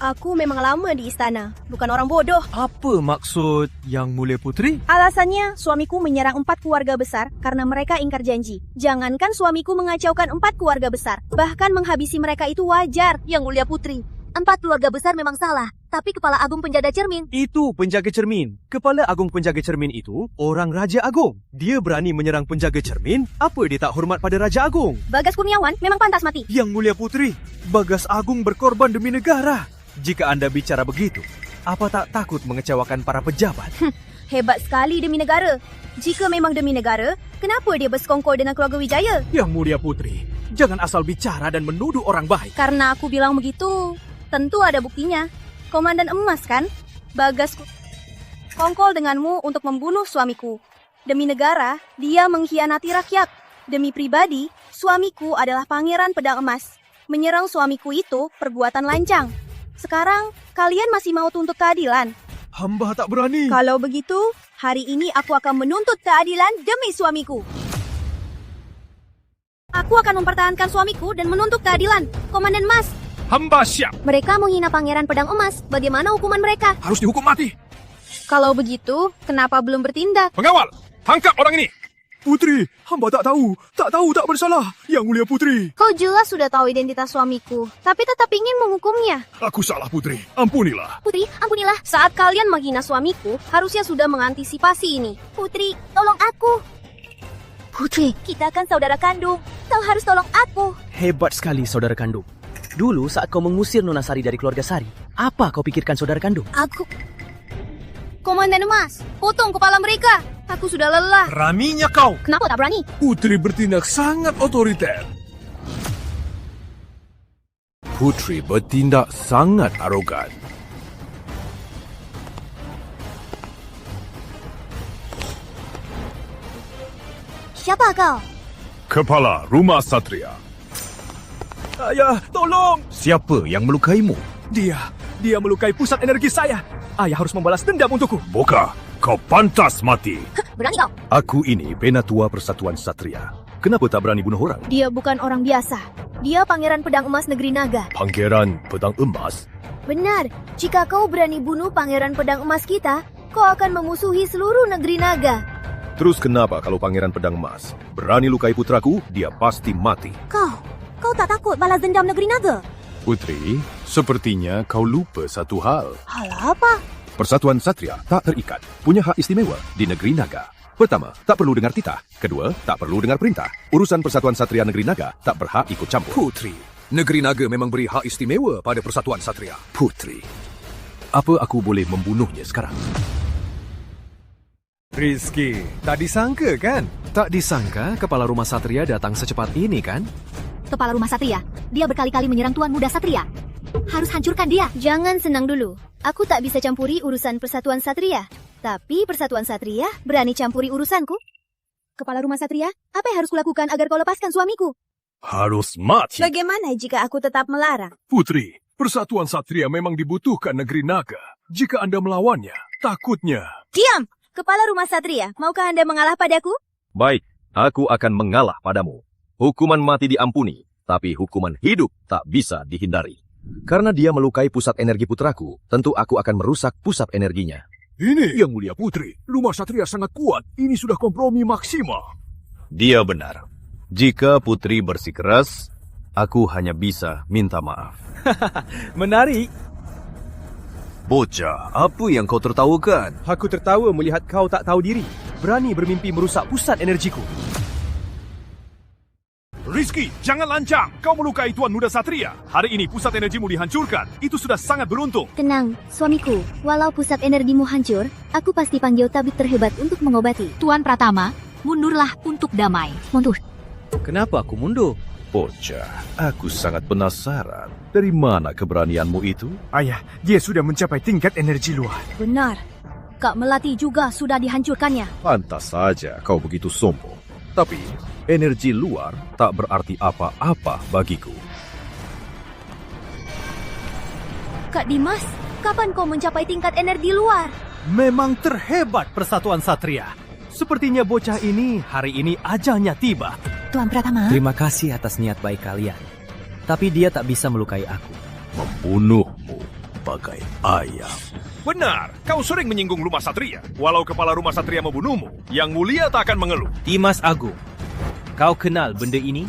Aku memang lama di istana, bukan orang bodoh. Apa maksud Yang Mulia Putri? Alasannya, suamiku menyerang 4 keluarga besar karena mereka ingkar janji. Jangankan suamiku mengacaukan 4 keluarga besar, bahkan menghabisi mereka itu wajar, Yang Mulia Putri. 4 keluarga besar memang salah, tapi Kepala Agung Penjaga Cermin. Itu penjaga cermin. Kepala Agung Penjaga Cermin itu orang Raja Agung. Dia berani menyerang penjaga cermin, apa dia tak hormat pada Raja Agung? Bagas Kurniawan memang pantas mati. Yang Mulia Putri, Bagas Agung berkorban demi negara. Jika Anda bicara begitu, apa tak takut mengecewakan para pejabat? Hebat sekali demi negara. Jika memang demi negara, kenapa dia bersekongkol dengan keluarga Wijaya? Yang Mulia Putri, jangan asal bicara dan menuduh orang baik. Karena aku bilang begitu, tentu ada buktinya. Komandan Emas kan? Bagas kongkol denganmu untuk membunuh suamiku. Demi negara, dia mengkhianati rakyat. Demi pribadi, suamiku adalah pangeran pedang emas. Menyerang suamiku itu perbuatan lancang. Sekarang, kalian masih mau tuntut keadilan? Hamba tak berani. Kalau begitu, hari ini aku akan menuntut keadilan demi suamiku. Aku akan mempertahankan suamiku dan menuntut keadilan. Komandan Mas. Hamba siap. Mereka menghina Pangeran Pedang Emas. Bagaimana hukuman mereka? Harus dihukum mati. Kalau begitu, kenapa belum bertindak? Pengawal, tangkap orang ini. Putri, hamba tak tahu tak bersalah, Yang Mulia Putri. Kau jelas sudah tahu identitas suamiku, tapi tetap ingin menghukumnya. Aku salah, Putri. Ampunilah. Putri, ampunilah. Saat kalian menghina suamiku, harusnya sudah mengantisipasi ini. Putri, tolong aku. Putri, kita kan saudara kandung. Kau harus tolong aku. Hebat sekali, saudara kandung. Dulu saat kau mengusir Nona Sari dari keluarga Sari, apa kau pikirkan saudara kandung? Komandan Emas, potong kepala mereka. Aku sudah lelah. Beraninya kau. Kenapa tak berani? Putri bertindak sangat otoriter. Putri bertindak sangat arogan. Siapa kau? Kepala Rumah Satria. Ayah, tolong. Siapa yang melukaimu? Dia melukai pusat energi saya. Ayah harus membalas dendam untukku. Boka, kau pantas mati. Berani kau? Aku ini Penatua Persatuan Satria. Kenapa tak berani bunuh orang? Dia bukan orang biasa. Dia Pangeran Pedang Emas Negeri Naga. Pangeran Pedang Emas? Benar. Jika kau berani bunuh Pangeran Pedang Emas kita, kau akan memusuhi seluruh negeri naga. Terus kenapa kalau Pangeran Pedang Emas berani lukai putraku, dia pasti mati? Kau tak takut balas dendam negeri naga? Putri, sepertinya kau lupa satu hal. Hal apa? Persatuan Satria tak terikat, punya hak istimewa di negeri naga. Pertama, tak perlu dengar titah. Kedua, tak perlu dengar perintah. Urusan Persatuan Satria Negeri Naga tak berhak ikut campur. Putri, negeri naga memang beri hak istimewa pada Persatuan Satria. Putri, apa aku boleh membunuhnya sekarang? Rizky, tak disangka kan? Tak disangka Kepala Rumah Satria datang secepat ini kan? Kepala Rumah Satria, dia berkali-kali menyerang Tuan Muda Satria. Harus hancurkan dia. Jangan senang dulu. Aku tak bisa campuri urusan Persatuan Satria. Tapi Persatuan Satria berani campuri urusanku. Kepala Rumah Satria, apa yang harus kulakukan agar kau lepaskan suamiku? Harus mati. Bagaimana jika aku tetap melarang? Putri, Persatuan Satria memang dibutuhkan negeri naga. Jika Anda melawannya, takutnya... Diam! Kepala Rumah Satria, maukah Anda mengalah padaku? Baik, aku akan mengalah padamu. Hukuman mati diampuni, tapi hukuman hidup tak bisa dihindari. Karena dia melukai pusat energi putraku, tentu aku akan merusak pusat energinya. Ini Yang Mulia Putri, Rumah Satria sangat kuat. Ini sudah kompromi maksimal. Dia benar. Jika Putri bersikeras, aku hanya bisa minta maaf. Menarik. Bocah, apa yang kau tertawakan? Aku tertawa melihat kau tak tahu diri. Berani bermimpi merusak pusat energiku. Rizky, jangan lancang. Kau melukai Tuan Muda Satria. Hari ini pusat energimu dihancurkan. Itu sudah sangat beruntung. Tenang, suamiku. Walau pusat energimu hancur, aku pasti panggil tabib terhebat untuk mengobati. Tuan Pratama, mundurlah untuk damai. Mundur. Kenapa aku mundur? Bocah, aku sangat penasaran. Dari mana keberanianmu itu? Ayah, dia sudah mencapai tingkat energi luar. Benar. Kak Melati juga sudah dihancurkannya. Pantas saja kau begitu sombong. Tapi, energi luar tak berarti apa-apa bagiku. Kak Dimas, kapan kau mencapai tingkat energi luar? Memang terhebat Persatuan Satria. Sepertinya bocah ini hari ini ajalnya tiba. Tuan Pratama. Terima kasih atas niat baik kalian. Tapi dia tak bisa melukai aku. Membunuhmu bagai ayam. Benar, kau sering menyinggung rumah satria. Walau kepala rumah satria membunuhmu, yang mulia tak akan mengeluh. Dimas Agung, kau kenal benda ini?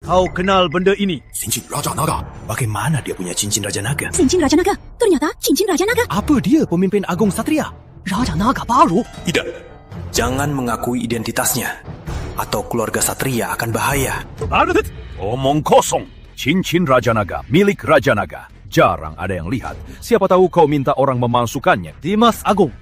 Kau kenal benda ini? Cincin Raja Naga. Bagaimana dia punya cincin Raja Naga? Cincin Raja Naga. Ternyata cincin Raja Naga. Apa dia pemimpin agung Satria? Raja Naga baru. Tidak. Jangan mengakui identitasnya. Atau keluarga Satria akan bahaya. Omong kosong. Cincin Raja Naga, milik Raja Naga. Jarang ada yang lihat. Siapa tahu kau minta orang memalsukannya. Dimas Agung,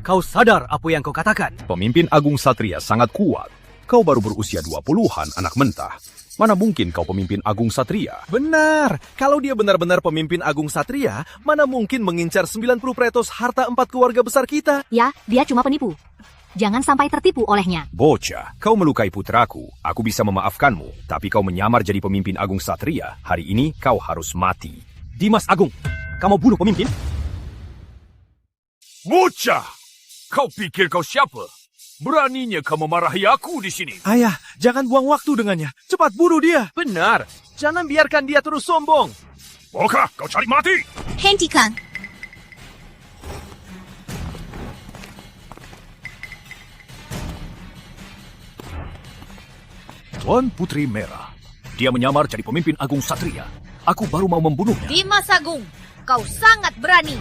kau sadar apa yang kau katakan? Pemimpin agung Satria sangat kuat. Kau baru berusia 20-an, anak mentah. Mana mungkin kau pemimpin agung Satria? Benar, kalau dia benar-benar pemimpin agung Satria, mana mungkin mengincar 90% harta 4 keluarga besar kita? Ya, dia cuma penipu. Jangan sampai tertipu olehnya. Bocah, kau melukai putraku. Aku bisa memaafkanmu. Tapi kau menyamar jadi pemimpin agung Satria. Hari ini kau harus mati. Dimas Agung, kamu bunuh pemimpin? Bocah! Kau pikir kau siapa? Beraninya kau memarahi aku di sini. Ayah, jangan buang waktu dengannya. Cepat bunuh dia. Benar. Jangan biarkan dia terus sombong. Oka, kau cari mati. Hentikan. Tuan Putri Merah. Dia menyamar jadi pemimpin agung Satria. Aku baru mau membunuhnya. Dimas Agung, kau sangat berani.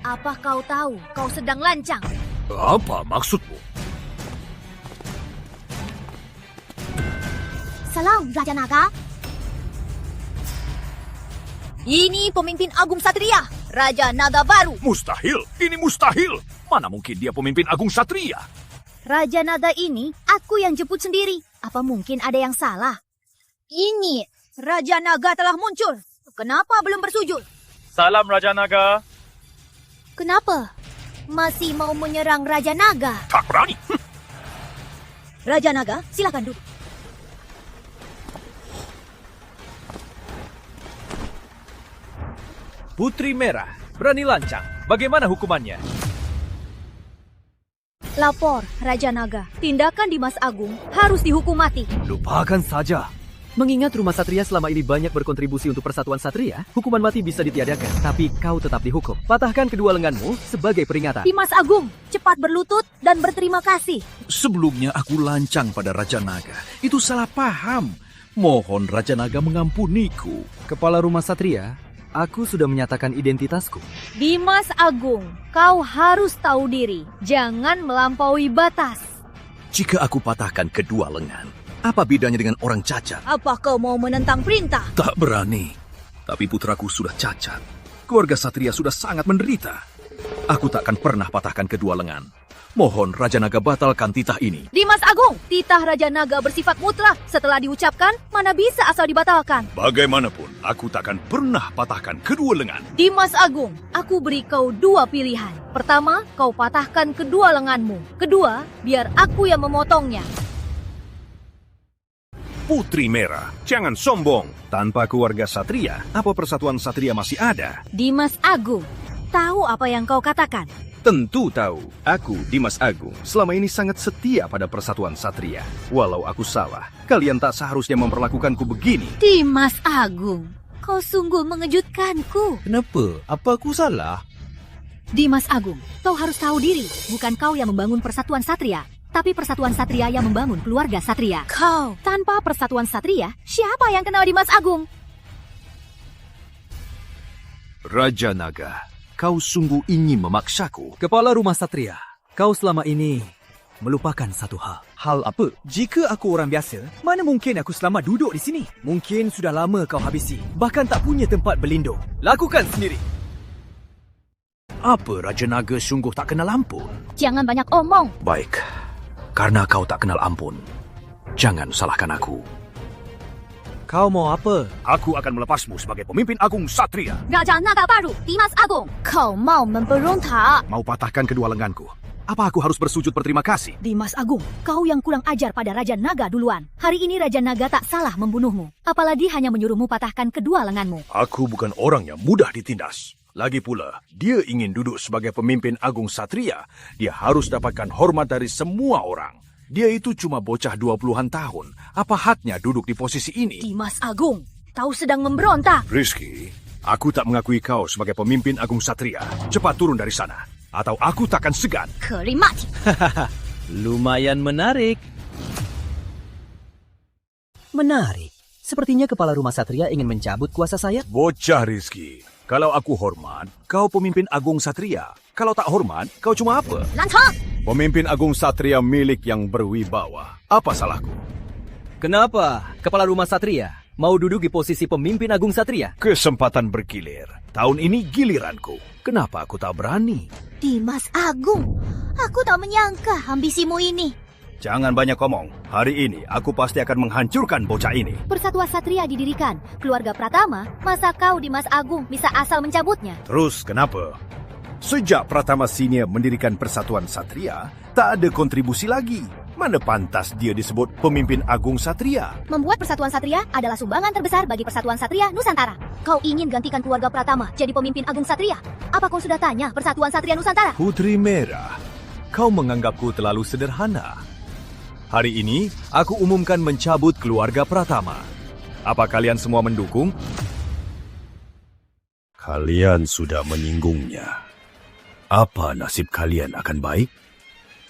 Apa kau tahu kau sedang lancang? Apa maksudmu? Salam, Raja Naga. Ini pemimpin agung Satria, Raja Naga baru. Mustahil, ini mustahil. Mana mungkin dia pemimpin agung Satria? Raja Naga ini aku yang jemput sendiri. Apa mungkin ada yang salah? Ini, Raja Naga telah muncul. Kenapa belum bersujud? Salam Raja Naga. Kenapa? Masih mau menyerang Raja Naga? Tak berani. Raja Naga, silakan duduk. Putri Merah, berani lancang. Bagaimana hukumannya? Lapor, Raja Naga. Tindakan Dimas Agung harus dihukum mati. Lupakan saja. Mengingat rumah Satria selama ini banyak berkontribusi untuk Persatuan Satria, hukuman mati bisa ditiadakan. Tapi kau tetap dihukum. Patahkan kedua lenganmu sebagai peringatan. Dimas Agung, cepat berlutut dan berterima kasih. Sebelumnya aku lancang pada Raja Naga. Itu salah paham. Mohon Raja Naga mengampuniku. Kepala rumah Satria, aku sudah menyatakan identitasku. Dimas Agung, kau harus tahu diri. Jangan melampaui batas. Jika aku patahkan kedua lengan, apa bedanya dengan orang cacat? Apa kau mau menentang perintah? Tak berani. Tapi putraku sudah cacat. Keluarga Satria sudah sangat menderita. Aku takkan pernah patahkan kedua lengan. Mohon Raja Naga batalkan titah ini. Dimas Agung, titah Raja Naga bersifat mutlak. Setelah diucapkan, mana bisa asal dibatalkan? Bagaimanapun, aku takkan pernah patahkan kedua lengan. Dimas Agung, aku beri kau 2 pilihan. Pertama, kau patahkan kedua lenganmu. Kedua, biar aku yang memotongnya. Putri Merah, jangan sombong. Tanpa keluarga Satria, apa Persatuan Satria masih ada? Dimas Agung, tahu apa yang kau katakan? Tentu tahu. Aku, Dimas Agung, selama ini sangat setia pada Persatuan Satria. Walau aku salah, kalian tak seharusnya memperlakukanku begini. Dimas Agung, kau sungguh mengejutkanku. Kenapa? Apa aku salah? Dimas Agung, kau harus tahu diri. Bukan kau yang membangun Persatuan Satria, tapi Persatuan Satria yang membangun keluarga Satria. Kau, Tanpa Persatuan Satria, siapa yang kenal Dimas Agung? Raja Naga, kau sungguh ingin memaksaku. Kepala rumah Satria, kau selama ini melupakan satu hal. Hal apa? Jika aku orang biasa, mana mungkin aku selama duduk di sini? Mungkin sudah lama kau habisi, bahkan tak punya tempat berlindung. Lakukan sendiri. Apa Raja Naga sungguh tak kenal ampun? Jangan banyak omong. Baik, karena kau tak kenal ampun, jangan salahkan aku. Kau mau apa? Aku akan melepasmu sebagai pemimpin agung Satria. Raja Naga baru, Dimas Agung. Kau mau memberontak? Mau patahkan kedua lenganku. Apa aku harus bersujud berterima kasih? Dimas Agung, kau yang kurang ajar pada Raja Naga duluan. Hari ini Raja Naga tak salah membunuhmu. Apalagi hanya menyuruhmu patahkan kedua lenganmu. Aku bukan orang yang mudah ditindas. Lagi pula, dia ingin duduk sebagai pemimpin agung Satria. Dia harus dapatkan hormat dari semua orang. Dia itu cuma bocah 20-an tahun. Apa haknya duduk di posisi ini? Dimas Agung, kau sedang memberontak. Rizky, aku tak mengakui kau sebagai pemimpin agung Satria. Cepat turun dari sana, atau aku takkan segan. Kerimat. Lumayan menarik. Menarik. Sepertinya kepala rumah Satria ingin mencabut kuasa saya. Bocah Rizky, kalau aku hormat, kau pemimpin agung Satria. Kalau tak hormat, kau cuma apa? Lantak! Pemimpin agung Satria milik yang berwibawa. Apa salahku? Kenapa kepala rumah Satria mau duduk di posisi pemimpin agung Satria? Kesempatan bergilir. Tahun ini giliranku. Kenapa aku tak berani? Dimas Agung, aku tak menyangka ambisimu ini. Jangan banyak omong. Hari ini aku pasti akan menghancurkan bocah ini. Persatuan Satria didirikan. Keluarga Pratama, masa kau Dimas Agung bisa asal mencabutnya? Terus kenapa? Sejak Pratama Sinia mendirikan Persatuan Satria, tak ada kontribusi lagi. Mana pantas dia disebut pemimpin agung Satria? Membuat Persatuan Satria adalah sumbangan terbesar bagi Persatuan Satria Nusantara. Kau ingin gantikan keluarga Pratama jadi pemimpin agung Satria? Apa kau sudah tanya Persatuan Satria Nusantara? Putri Merah, kau menganggapku terlalu sederhana. Hari ini, aku umumkan mencabut keluarga Pratama. Apa kalian semua mendukung? Kalian sudah menyinggungnya. Apa nasib kalian akan baik?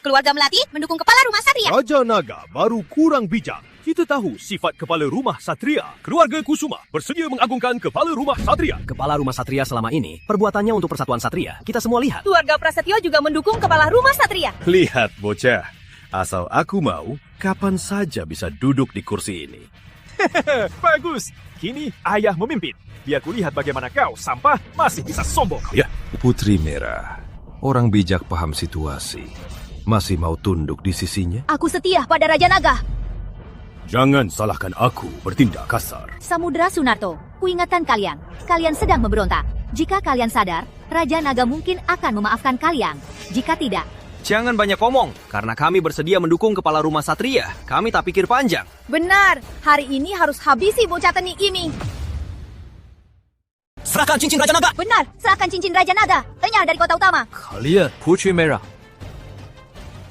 Keluarga Melati mendukung kepala rumah Satria. Raja Naga baru kurang bijak. Kita tahu sifat kepala rumah Satria. Keluarga Kusuma bersedia mengagungkan kepala rumah Satria. Kepala rumah Satria selama ini, perbuatannya untuk Persatuan Satria, kita semua lihat. Keluarga Prasetyo juga mendukung kepala rumah Satria. Lihat, bocah. Asal aku mau, kapan saja bisa duduk di kursi ini. Bagus. Kini ayah memimpin. Biar kulihat bagaimana kau, sampah, masih bisa sombong. Ya, Putri Merah, orang bijak paham situasi. Masih mau tunduk di sisinya? Aku setia pada Raja Naga. jangan salahkan aku bertindak kasar. Samudra Sunarto, kuingatkan kalian. Kalian sedang memberontak. Jika kalian sadar, Raja Naga mungkin akan memaafkan kalian. Jika tidak, Jangan banyak omong, karena kami bersedia mendukung kepala rumah Satria. Kami tak pikir panjang. Benar, hari ini harus habisi bocah teni ini. Serahkan cincin Raja Naga! Benar, serahkan cincin Raja Naga. Enyah dari kota utama. Kalian, Putri Merah.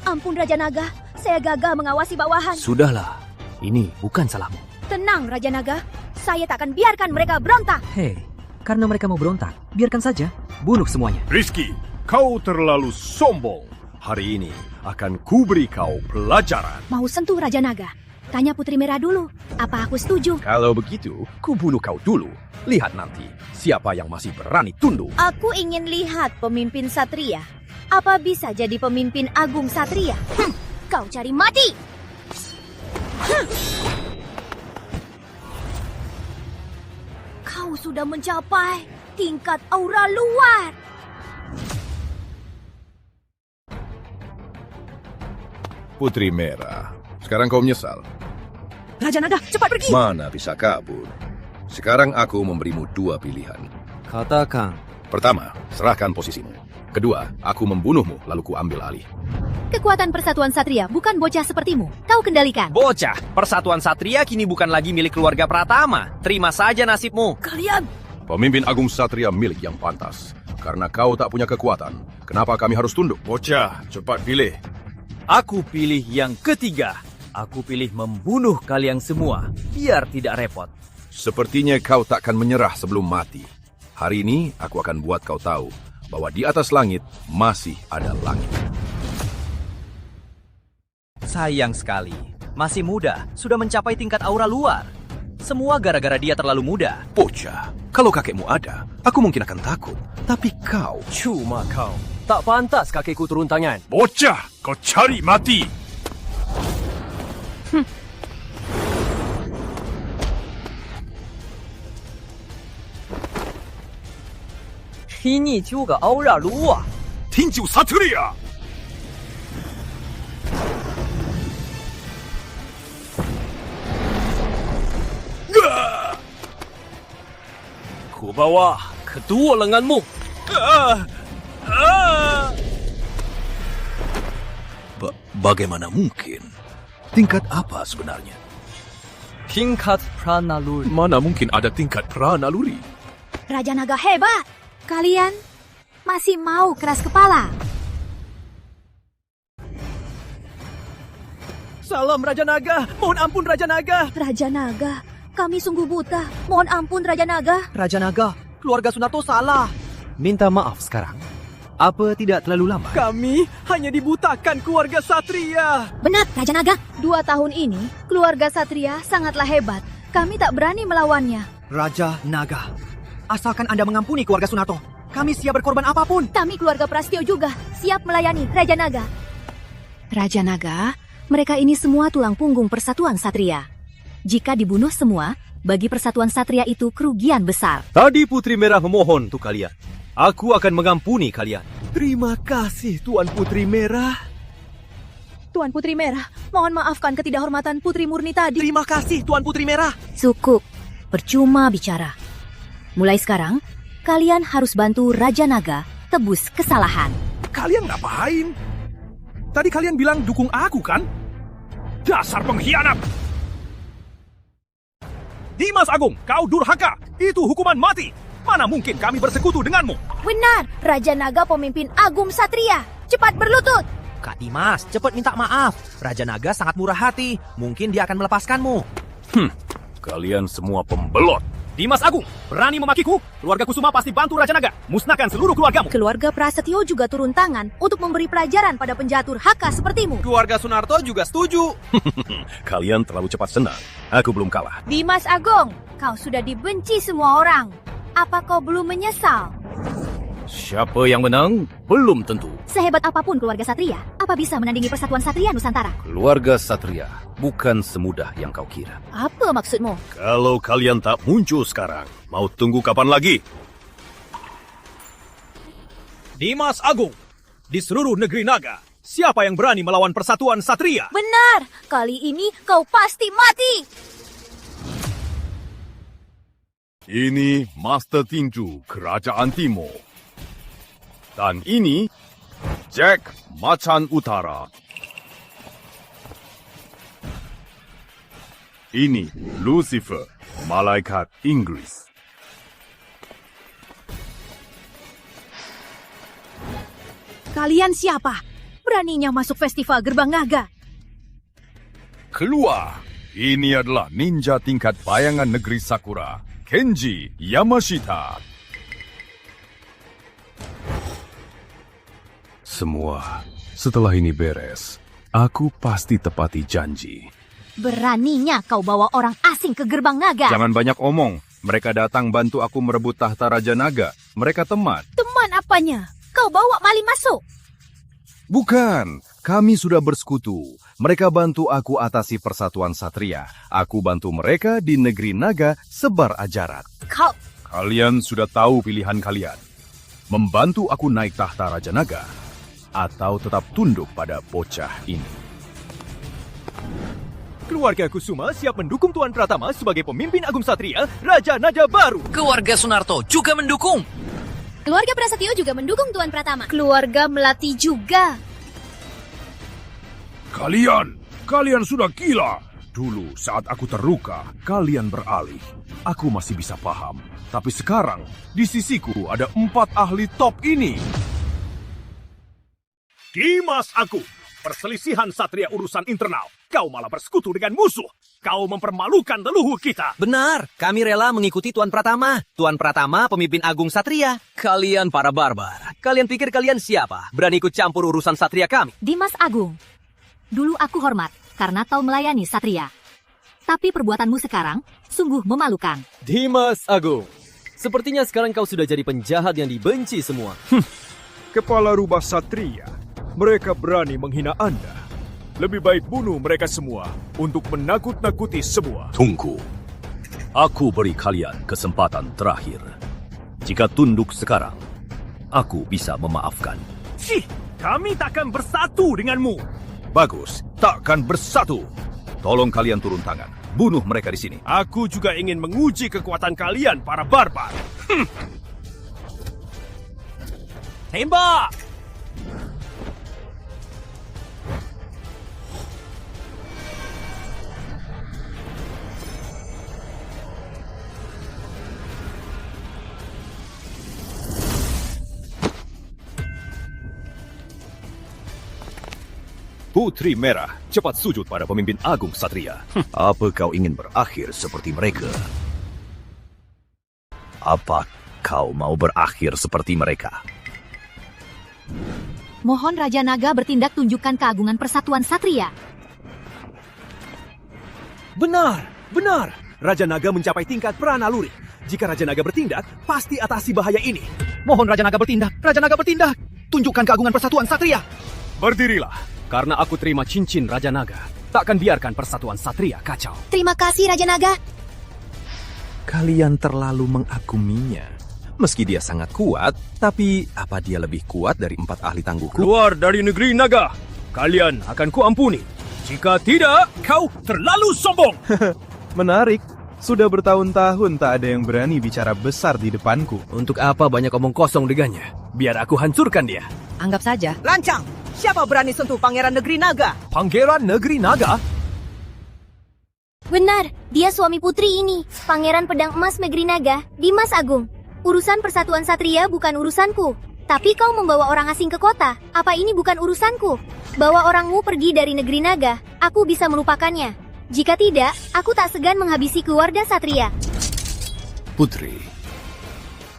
Ampun Raja Naga, saya gagal mengawasi bawahan. Sudahlah, ini bukan salahmu. Tenang Raja Naga, saya tak akan biarkan mereka berontak. Hei, karena mereka mau berontak, biarkan saja. Bunuh semuanya. Rizky, kau terlalu sombong. Hari ini akan kuberi kau pelajaran. Mau sentuh Raja Naga? Tanya Putri Merah dulu. Apa aku setuju? Kalau begitu, kubunuh kau dulu. Lihat nanti, siapa yang masih berani tunduk. Aku ingin lihat pemimpin Satria. Apa bisa jadi pemimpin agung Satria? Kau cari mati. Kau sudah mencapai tingkat aura luar. Putri Merah, sekarang kau menyesal. Raja Naga, cepat pergi! Mana bisa kabur? Sekarang aku memberimu dua pilihan. Katakan. Pertama, serahkan posisimu. Kedua, aku membunuhmu lalu kuambil alih. Kekuatan Persatuan Satria bukan bocah sepertimu. Kau kendalikan. Bocah, Persatuan Satria kini bukan lagi milik keluarga Pratama. Terima saja nasibmu. Kalian! Pemimpin agung Satria milik yang pantas. Karena kau tak punya kekuatan, kenapa kami harus tunduk? Bocah, cepat pilih. Aku pilih yang ketiga. Aku pilih membunuh kalian semua, biar tidak repot. Sepertinya kau takkan menyerah sebelum mati. Hari ini aku akan buat kau tahu bahwa di atas langit masih ada langit. Sayang sekali. Masih muda, sudah mencapai tingkat aura luar. Semua gara-gara dia terlalu muda. Bocah, kalau kakekmu ada, aku mungkin akan takut. Tapi kau... Cuma kau. Tak pantas kakekku turun tangan. Bocah, kau cari mati. Ini juga aura luar. Tinju Satria. bawah kedua lenganmu. Bagaimana mungkin? Tingkat apa sebenarnya? Tingkat pranaluri. Mana mungkin ada tingkat pranaluri? Raja Naga hebat. Kalian masih mau keras kepala? Salam Raja Naga. Mohon ampun Raja Naga. Raja Naga, kami sungguh buta. Mohon ampun Raja Naga. Raja Naga, keluarga Sunarto salah. Minta maaf sekarang. Apa tidak terlalu lama? Kami hanya dibutakan keluarga Satria. Benar, Raja Naga. 2 tahun ini, keluarga Satria sangatlah hebat. Kami tak berani melawannya. Raja Naga, asalkan Anda mengampuni keluarga Sunarto, kami siap berkorban apapun. Kami keluarga Prastio juga siap melayani Raja Naga. Raja Naga, mereka ini semua tulang punggung persatuan Satria. Jika dibunuh semua, bagi persatuan Satria itu kerugian besar. Tadi Putri Merah memohon untuk kalian. Aku akan mengampuni kalian. Terima kasih Tuan Putri Merah. Tuan Putri Merah, mohon maafkan ketidakhormatan Putri Murni tadi. Terima kasih Tuan Putri Merah. Cukup, percuma bicara. Mulai sekarang, kalian harus bantu Raja Naga tebus kesalahan. Kalian ngapain? Tadi kalian bilang dukung aku kan? Dasar pengkhianat! Dimas Agung, kau durhaka. Itu hukuman mati. Mana mungkin kami bersekutu denganmu? Benar, Raja Naga pemimpin agung Satria. Cepat berlutut. Kak Dimas, cepat minta maaf. Raja Naga sangat murah hati. Mungkin dia akan melepaskanmu. Kalian semua pembelot. Dimas Agung, berani memakiku? Keluarga Kusuma pasti bantu Raja Naga. Musnahkan seluruh keluargamu. Keluarga Prasetyo juga turun tangan untuk memberi pelajaran pada penjahat durhaka sepertimu. Keluarga Sunarto juga setuju. Kalian terlalu cepat senang. Aku belum kalah. Dimas Agung, kau sudah dibenci semua orang. Apa kau belum menyesal? Siapa yang menang? Belum tentu. Sehebat apapun keluarga Satria, apa bisa menandingi persatuan Satria Nusantara? Keluarga Satria bukan semudah yang kau kira. Apa maksudmu? Kalau kalian tak muncul sekarang, mau tunggu kapan lagi? Dimas Agung, di seluruh negeri naga, siapa yang berani melawan persatuan Satria? Benar, kali ini kau pasti mati. Ini Master Tinju Kerajaan Timur. Dan ini Jack Macan Utara. Ini Lucifer, Malaikat Inggris. Kalian siapa? Beraninya masuk festival Gerbang Naga? Keluar. Ini adalah ninja tingkat bayangan negeri Sakura, Kenji Yamashita. Semua setelah ini beres, aku pasti tepati janji. Beraninya kau bawa orang asing ke Gerbang Naga? Jangan banyak omong. Mereka datang bantu aku merebut tahta Raja Naga. Mereka teman. Teman apanya? Kau bawa Mali masuk? Bukan. Kami sudah bersekutu. Mereka bantu aku atasi persatuan Satria. Aku bantu mereka di negeri Naga sebar ajaran. Kalian sudah tahu pilihan kalian. Membantu aku naik tahta Raja Naga, atau tetap tunduk pada bocah ini. Keluarga Kusuma siap mendukung Tuan Pratama sebagai pemimpin Agung Satria, Raja Naga baru. Keluarga Sunarto juga mendukung. Keluarga Prasetyo juga mendukung Tuan Pratama. Keluarga Melati juga. Kalian sudah gila. Dulu saat aku terluka, kalian beralih. Aku masih bisa paham. Tapi sekarang, di sisiku ada 4 ahli top ini. Dimas Agung, perselisihan Satria urusan internal. Kau malah bersekutu dengan musuh. Kau mempermalukan leluhur kita. Benar, kami rela mengikuti Tuan Pratama. Tuan Pratama pemimpin Agung Satria. Kalian para barbar. Kalian pikir kalian siapa? Berani ikut campur urusan Satria kami? Dimas Agung, dulu aku hormat karena kau melayani Satria. Tapi perbuatanmu sekarang sungguh memalukan. Dimas Agung, sepertinya sekarang kau sudah jadi penjahat yang dibenci semua. Kepala rubah Satria. Mereka berani menghina Anda. Lebih baik bunuh mereka semua untuk menakut-nakuti semua. Tunggu. Aku beri kalian kesempatan terakhir. Jika tunduk sekarang, aku bisa memaafkan. Kami takkan bersatu denganmu. Bagus, takkan bersatu. Tolong kalian turun tangan. Bunuh mereka di sini. Aku juga ingin menguji kekuatan kalian, para barbar. Tembak! Putri Merah, cepat sujud pada pemimpin agung Satria. Apa kau ingin berakhir seperti mereka? Apa kau mau berakhir seperti mereka? Mohon Raja Naga bertindak, tunjukkan keagungan persatuan Satria. Benar, benar. Raja Naga mencapai tingkat pranaluri. Jika Raja Naga bertindak, pasti atasi bahaya ini. Mohon Raja Naga bertindak. Raja Naga bertindak. Tunjukkan keagungan persatuan Satria. Berdirilah. Karena aku terima cincin Raja Naga, takkan biarkan persatuan Satria kacau. Terima kasih Raja Naga. Kalian terlalu mengaguminya. Meski dia sangat kuat, tapi apa dia lebih kuat dari 4 ahli tangguhku? Keluar dari negeri naga. Kalian akan kuampuni. Jika tidak, kau terlalu sombong. Menarik. Sudah bertahun-tahun tak ada yang berani bicara besar di depanku. Untuk apa banyak omong kosong dengannya? Biar aku hancurkan dia. Anggap saja. Lancang! Siapa berani sentuh Pangeran Negeri Naga? Pangeran Negeri Naga? Benar, dia suami putri ini, Pangeran Pedang Emas Negeri Naga, Dimas Agung. Urusan persatuan Satria bukan urusanku. Tapi kau membawa orang asing ke kota. Apa ini bukan urusanku? Bawa orangmu pergi dari Negeri Naga. Aku bisa melupakannya. Jika tidak, aku tak segan menghabisi keluarga Satria. Putri,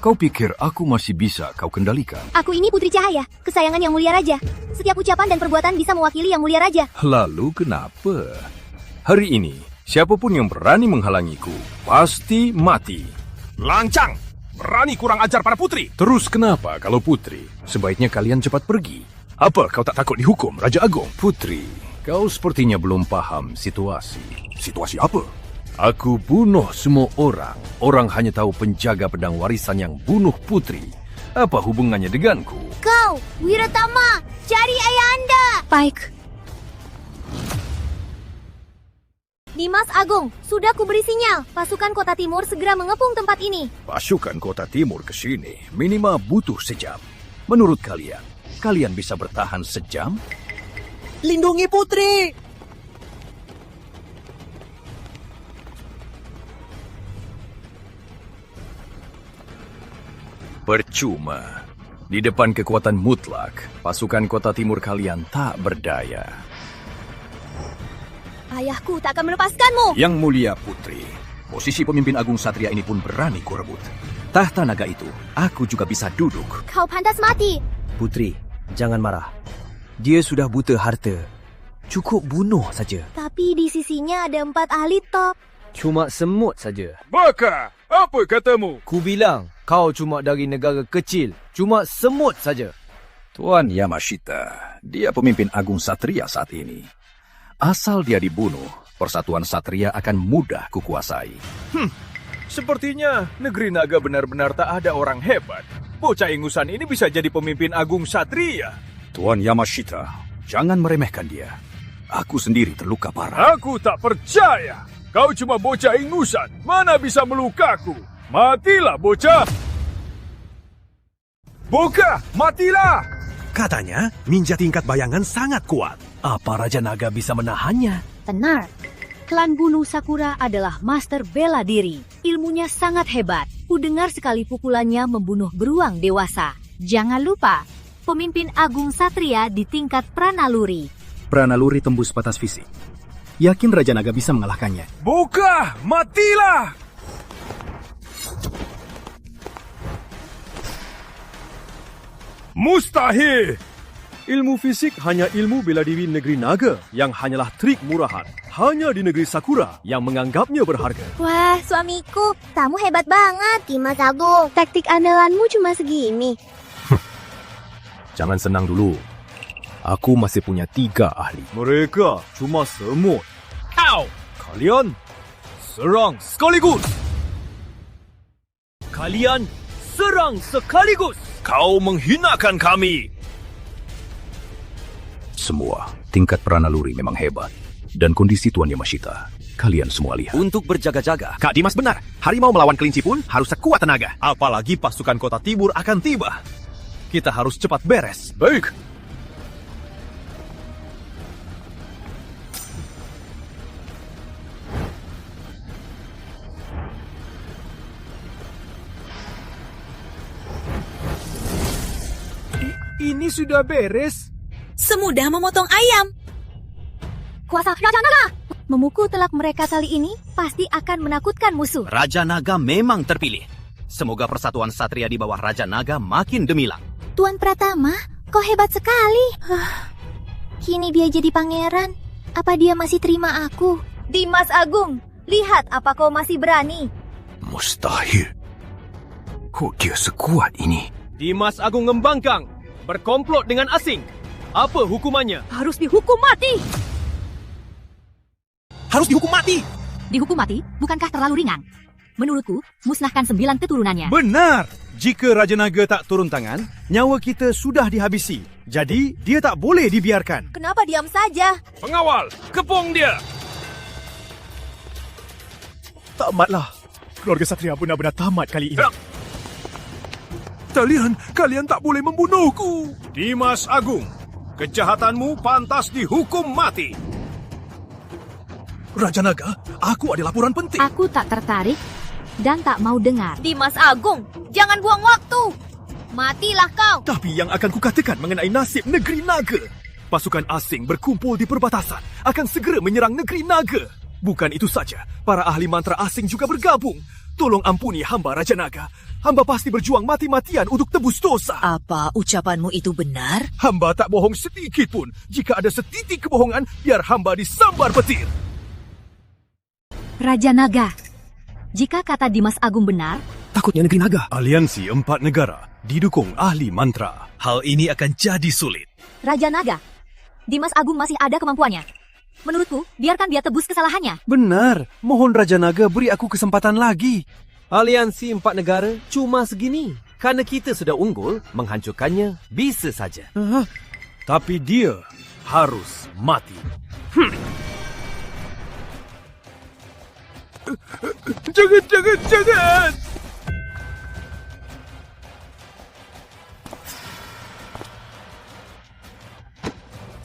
kau pikir aku masih bisa kau kendalikan? Aku ini Putri Cahaya, kesayangan Yang Mulia Raja. Setiap ucapan dan perbuatan bisa mewakili Yang Mulia Raja. Lalu kenapa? Hari ini, siapapun yang berani menghalangiku, pasti mati. Lancang! Berani kurang ajar pada putri. Terus kenapa kalau putri? Sebaiknya kalian cepat pergi. Apa kau tak takut dihukum, Raja Agung? Putri, kau sepertinya belum paham situasi. Situasi apa? Aku bunuh semua orang. Orang hanya tahu penjaga pedang warisan yang bunuh putri. Apa hubungannya denganku? Kau, Wiratama, cari ayah Anda. Baik. Dimas Agung, sudah kuberi sinyal. Pasukan Kota Timur segera mengepung tempat ini. Pasukan Kota Timur ke sini minimal butuh sejam. Menurut kalian, kalian bisa bertahan sejam? Lindungi putri! Percuma. Di depan kekuatan mutlak, pasukan Kota Timur kalian tak berdaya. Ayahku tak akan melepaskanmu. Yang Mulia Putri, posisi pemimpin agung Satria ini pun berani kurebut. Tahta naga itu, aku juga bisa duduk. Kau pantas mati. Putri, jangan marah. Dia sudah buta harta. Cukup bunuh saja. Tapi di sisinya ada 4 ahli top. Cuma semut saja. Baka, apa katamu? Ku bilang, kau cuma dari negara kecil. Cuma semut saja. Tuan Yamashita, dia pemimpin agung Satria saat ini. Asal dia dibunuh, persatuan Satria akan mudah kukuasai. Sepertinya negeri naga benar-benar tak ada orang hebat. Bocah ingusan ini bisa jadi pemimpin agung Satria. Tuan Yamashita, jangan meremehkan dia. Aku sendiri terluka parah. Aku tak percaya. Kau cuma bocah ingusan. Mana bisa melukaku? Matilah, bocah! Boka, matilah! Katanya, ninja tingkat bayangan sangat kuat. Apa Raja Naga bisa menahannya? Benar. Klan Bulu Sakura adalah master bela diri. Ilmunya sangat hebat. Ku dengar sekali pukulannya membunuh beruang dewasa. Jangan lupa, pemimpin agung Satria di tingkat pranaluri. Pranaluri tembus batas fisik. Yakin Raja Naga bisa mengalahkannya? Boka, matilah! Mustahil! Ilmu fisik hanya ilmu bela diri negeri naga yang hanyalah trik murahan. Hanya di negeri Sakura yang menganggapnya berharga. Wah, suamiku, kamu hebat banget. Dimas Agung, taktik andalanmu cuma segini. Jangan senang dulu. Aku masih punya 3 ahli. Mereka cuma semut. Ow! Kalian serang sekaligus. Kalian serang sekaligus. Kau menghinakan kami. Semua tingkat pranaluri memang hebat. Dan kondisi Tuan Yamashita Kalian semua lihat. Untuk berjaga-jaga. Kak Dimas benar. Harimau melawan kelinci pun harus sekuat tenaga. Apalagi pasukan Kota Timur akan tiba. Kita harus cepat beres. Baik. Ini sudah beres. Semudah memotong ayam. Kuasa Raja Naga! Memukul telak mereka kali ini pasti akan menakutkan musuh. Raja Naga memang terpilih. Semoga persatuan Satria di bawah Raja Naga makin gemilang. Tuan Pratama, kau hebat sekali. Kini dia jadi pangeran. Apa dia masih terima aku? Dimas Agung, lihat apa kau masih berani. Mustahil. Kok dia sekuat ini? Dimas Agung Ngembangkang berkomplot dengan asing. Apa hukumannya? Harus dihukum mati. Harus dihukum mati. Dihukum mati bukankah terlalu ringan? Menurutku, musnahkan 9 keturunannya. Benar! Jika Raja Naga tak turun tangan, nyawa kita sudah dihabisi. Jadi, dia tak boleh dibiarkan. Kenapa diam saja? Pengawal, kepung dia! Tamatlah. Keluarga Satria benar-benar tamat kali ini. Kalian tak boleh membunuhku. Dimas Agung, kejahatanmu pantas dihukum mati. Raja Naga, aku ada laporan penting. Aku tak tertarik dan tak mau dengar. Dimas Agung, jangan buang waktu. Matilah kau. Tapi yang akan kukatakan mengenai nasib negeri naga. Pasukan asing berkumpul di perbatasan akan segera menyerang negeri naga. Bukan itu saja, para ahli mantra asing juga bergabung. Tolong ampuni hamba Raja Naga. Hamba pasti berjuang mati-matian untuk tebus dosa. Apa ucapanmu itu benar? Hamba tak bohong sedikit pun. Jika ada setitik kebohongan, biar hamba disambar petir. Raja Naga, jika kata Dimas Agung benar, Takutnya negeri naga. Aliansi 4 negara didukung ahli mantra. Hal ini akan jadi sulit. Raja Naga, Dimas Agung masih ada kemampuannya. Menurutku, biarkan dia tebus kesalahannya. Benar. Mohon Raja Naga beri aku kesempatan lagi. Aliansi 4 negara cuma segini. Karena kita sudah unggul, menghancurkannya bisa saja. Tapi dia harus mati. Jangan!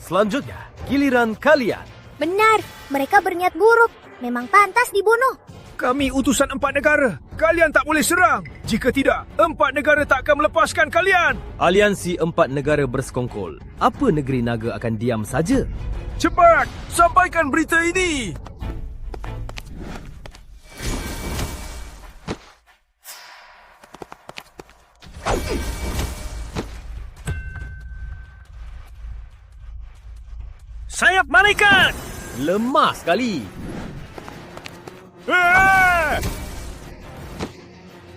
Selanjutnya, giliran kalian. Benar, mereka berniat buruk. Memang pantas dibunuh. Kami utusan 4 negara. Kalian tak boleh serang. Jika tidak, 4 negara tak akan melepaskan kalian. Aliansi 4 negara bersekongkol. Apa negeri naga akan diam saja? Cepat, sampaikan berita ini. Sayap malaikat! Lemah sekali.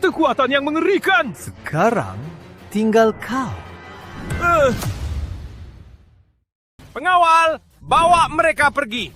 Kekuatan yang mengerikan. Sekarang tinggal kau. Pengawal, bawa mereka pergi.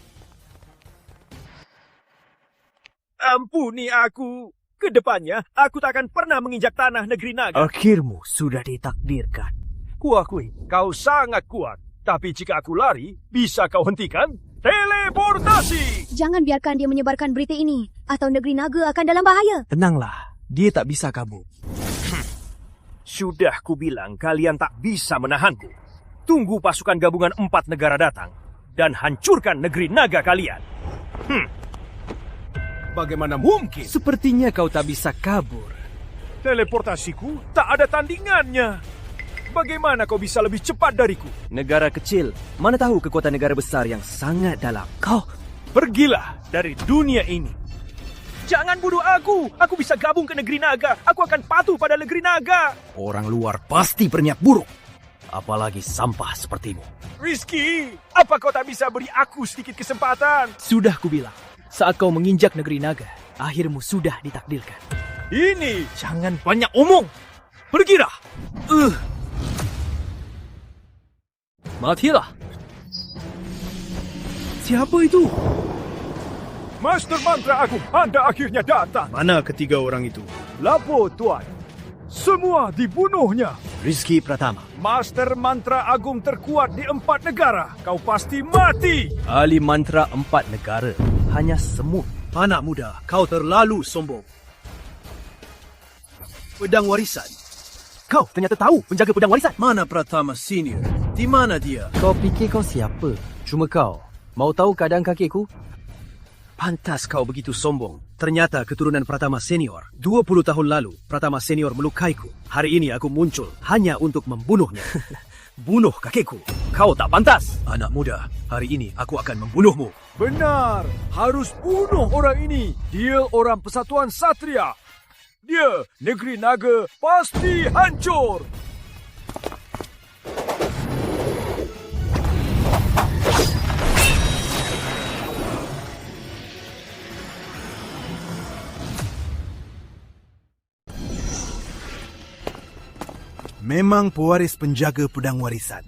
Ampuni aku. Kedepannya, aku tak akan pernah menginjak tanah negeri naga. Akhirmu sudah ditakdirkan. Kuakui, kau sangat kuat. Tapi jika aku lari, bisa kau hentikan? Teleportasi! Jangan biarkan dia menyebarkan berita ini, atau negeri naga akan dalam bahaya. Tenanglah, dia tak bisa kabur. Sudah kubilang kalian tak bisa menahanku. Tunggu pasukan gabungan 4 negara datang dan hancurkan negeri naga kalian. Bagaimana mungkin? Sepertinya kau tak bisa kabur. Teleportasiku tak ada tandingannya. Bagaimana kau bisa lebih cepat dariku? Negara kecil, mana tahu kekuatan negara besar yang sangat dalam. Kau pergilah dari dunia ini. Jangan bunuh aku. Aku bisa gabung ke negeri naga. Aku akan patuh pada negeri naga. Orang luar pasti berniat buruk. Apalagi sampah sepertimu. Rizky, apa kau tak bisa beri aku sedikit kesempatan? Sudah kubilang, saat kau menginjak negeri naga, akhirmu sudah ditakdirkan. Ini jangan banyak omong. Pergilah. Matilah. Siapa itu? Master Mantra Agung, Anda akhirnya datang. Mana ketiga orang itu? Lapo, Tuan. Semua dibunuhnya. Rizky Pratama. Master Mantra Agung terkuat di 4 negara. Kau pasti mati. Ahli mantra 4 negara. hanya semut. Anak muda, kau terlalu sombong. Pedang warisan. Kau ternyata tahu penjaga pedang warisan. Mana Pratama Senior? Di mana dia? Kau fikir kau siapa? Cuma kau. Mau tahu keadaan kakekku? Pantas kau begitu sombong. Ternyata keturunan Pratama Senior. 20 tahun lalu, Pratama Senior melukaiku. Hari ini aku muncul hanya untuk membunuhnya. Bunuh kakekku. Kau tak pantas. Anak muda, hari ini aku akan membunuhmu. Benar, harus bunuh orang ini. Dia orang Persatuan Satria. Dia, negeri naga, pasti hancur. Memang pewaris penjaga pedang warisan.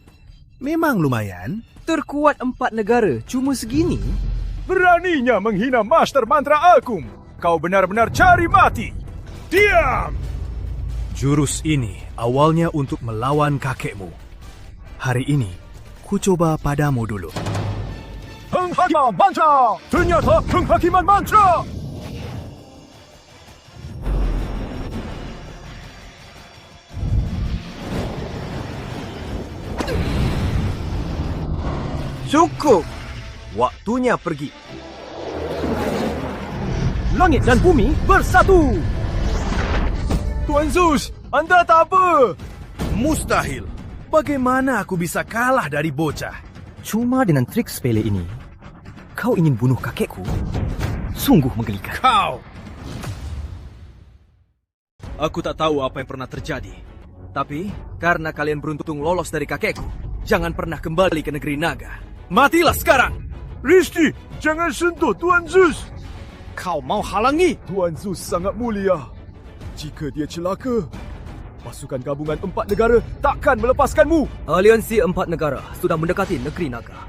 Memang lumayan. Terkuat 4 negara, cuma segini? Beraninya menghina Master Mantra Agung. Kau benar-benar cari mati. Diam! Jurus ini awalnya untuk melawan kakekmu. Hari ini, ku coba padamu dulu. Penghakiman mantra! Ternyata penghakiman mantra! Cukup! Waktunya pergi. Langit dan bumi bersatu! Tuan Zeus, anda tak apa? Mustahil. Bagaimana aku bisa kalah dari bocah? Cuma dengan trik sepele ini, kau ingin bunuh kakekku? Sungguh menggelikan. Kau! Aku tak tahu apa yang pernah terjadi. Tapi, karena kalian beruntung lolos dari kakekku, jangan pernah kembali ke negeri naga. Matilah sekarang! Rizky, jangan sentuh Tuan Zeus. Kau mau halangi? Tuan Zeus sangat mulia. Jika dia celaka, pasukan gabungan 4 negara takkan melepaskanmu. Aliansi 4 negara sudah mendekati negeri naga.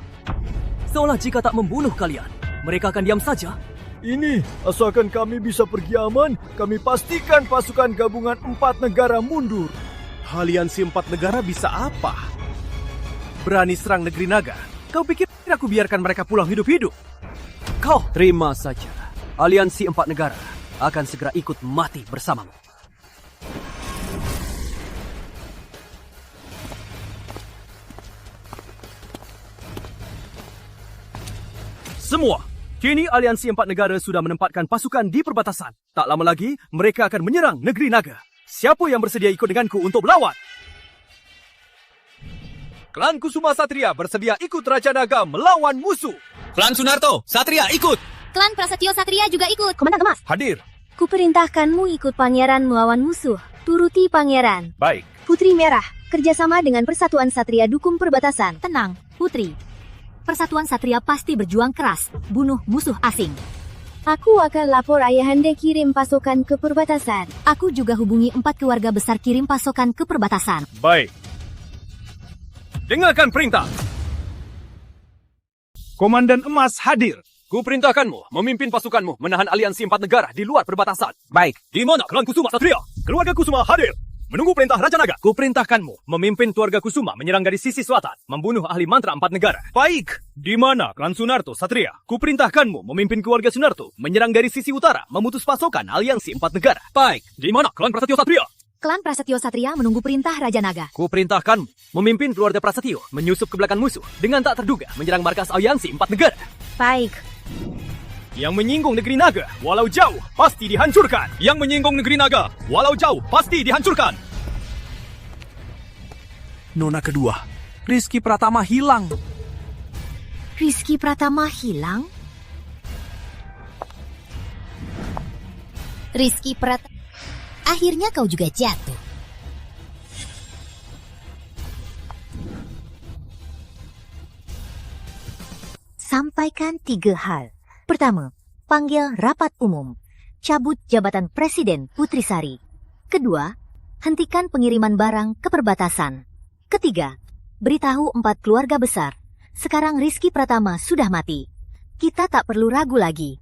Seolah jika tak membunuh kalian, mereka akan diam saja. Ini, asalkan kami bisa pergi aman, kami pastikan pasukan gabungan 4 negara mundur. Aliansi 4 negara bisa apa? Berani serang negeri naga? Kau pikir aku biarkan mereka pulang hidup-hidup? Kau terima saja. Aliansi 4 negara akan segera ikut mati bersamamu. Semua, kini aliansi 4 negara sudah menempatkan pasukan di perbatasan. Tak lama lagi, mereka akan menyerang negeri naga. Siapa yang bersedia ikut denganku untuk melawan? Klan Kusuma Satria bersedia ikut Raja Naga melawan musuh. Klan Sunarto, Satria ikut. Klan Prasetyo Satria juga ikut. Komandan Emas. Hadir. Kuperintahkanmu ikut pangeran melawan musuh. Turuti pangeran. Baik. Putri Merah, kerjasama dengan Persatuan Satria dukung perbatasan. Tenang, Putri. Persatuan Satria pasti berjuang keras, bunuh musuh asing. Aku akan lapor ayahanda kirim pasukan ke perbatasan. Aku juga hubungi 4 keluarga besar kirim pasukan ke perbatasan. Baik. Dengarkan perintah. Komandan Emas hadir. Kuperintahkanmu memimpin pasukanmu menahan aliansi 4 negara di luar perbatasan. Baik. Di mana klan Kusuma Satria? Keluarga Kusuma hadir. Menunggu perintah Raja Naga. Kuperintahkanmu memimpin keluarga Kusuma menyerang dari sisi selatan, membunuh ahli mantra 4 negara. Baik. Di mana klan Sunarto Satria? Kuperintahkanmu memimpin keluarga Sunarto menyerang dari sisi utara, memutus pasokan aliansi 4 negara. Baik. Di mana klan Prasetyo Satria? Klan Prasetyo Satria menunggu perintah Raja Naga. Kuperintahkanmu memimpin keluarga Prasetyo menyusup ke belakang musuh dengan tak terduga menyerang markas aliansi 4 negara. Baik. Yang menyinggung negeri naga, walau jauh, pasti dihancurkan. Yang menyinggung negeri naga, walau jauh, pasti dihancurkan. Nona kedua, Rizky Pratama hilang. Rizky Pratama hilang? Rizky Pratama... Akhirnya kau juga jatuh. Sampaikan 3 hal. Pertama, panggil rapat umum. Cabut jabatan Presiden Putri Sari. Kedua, hentikan pengiriman barang ke perbatasan. Ketiga, beritahu 4 keluarga besar. Sekarang Rizky Pratama sudah mati. Kita tak perlu ragu lagi.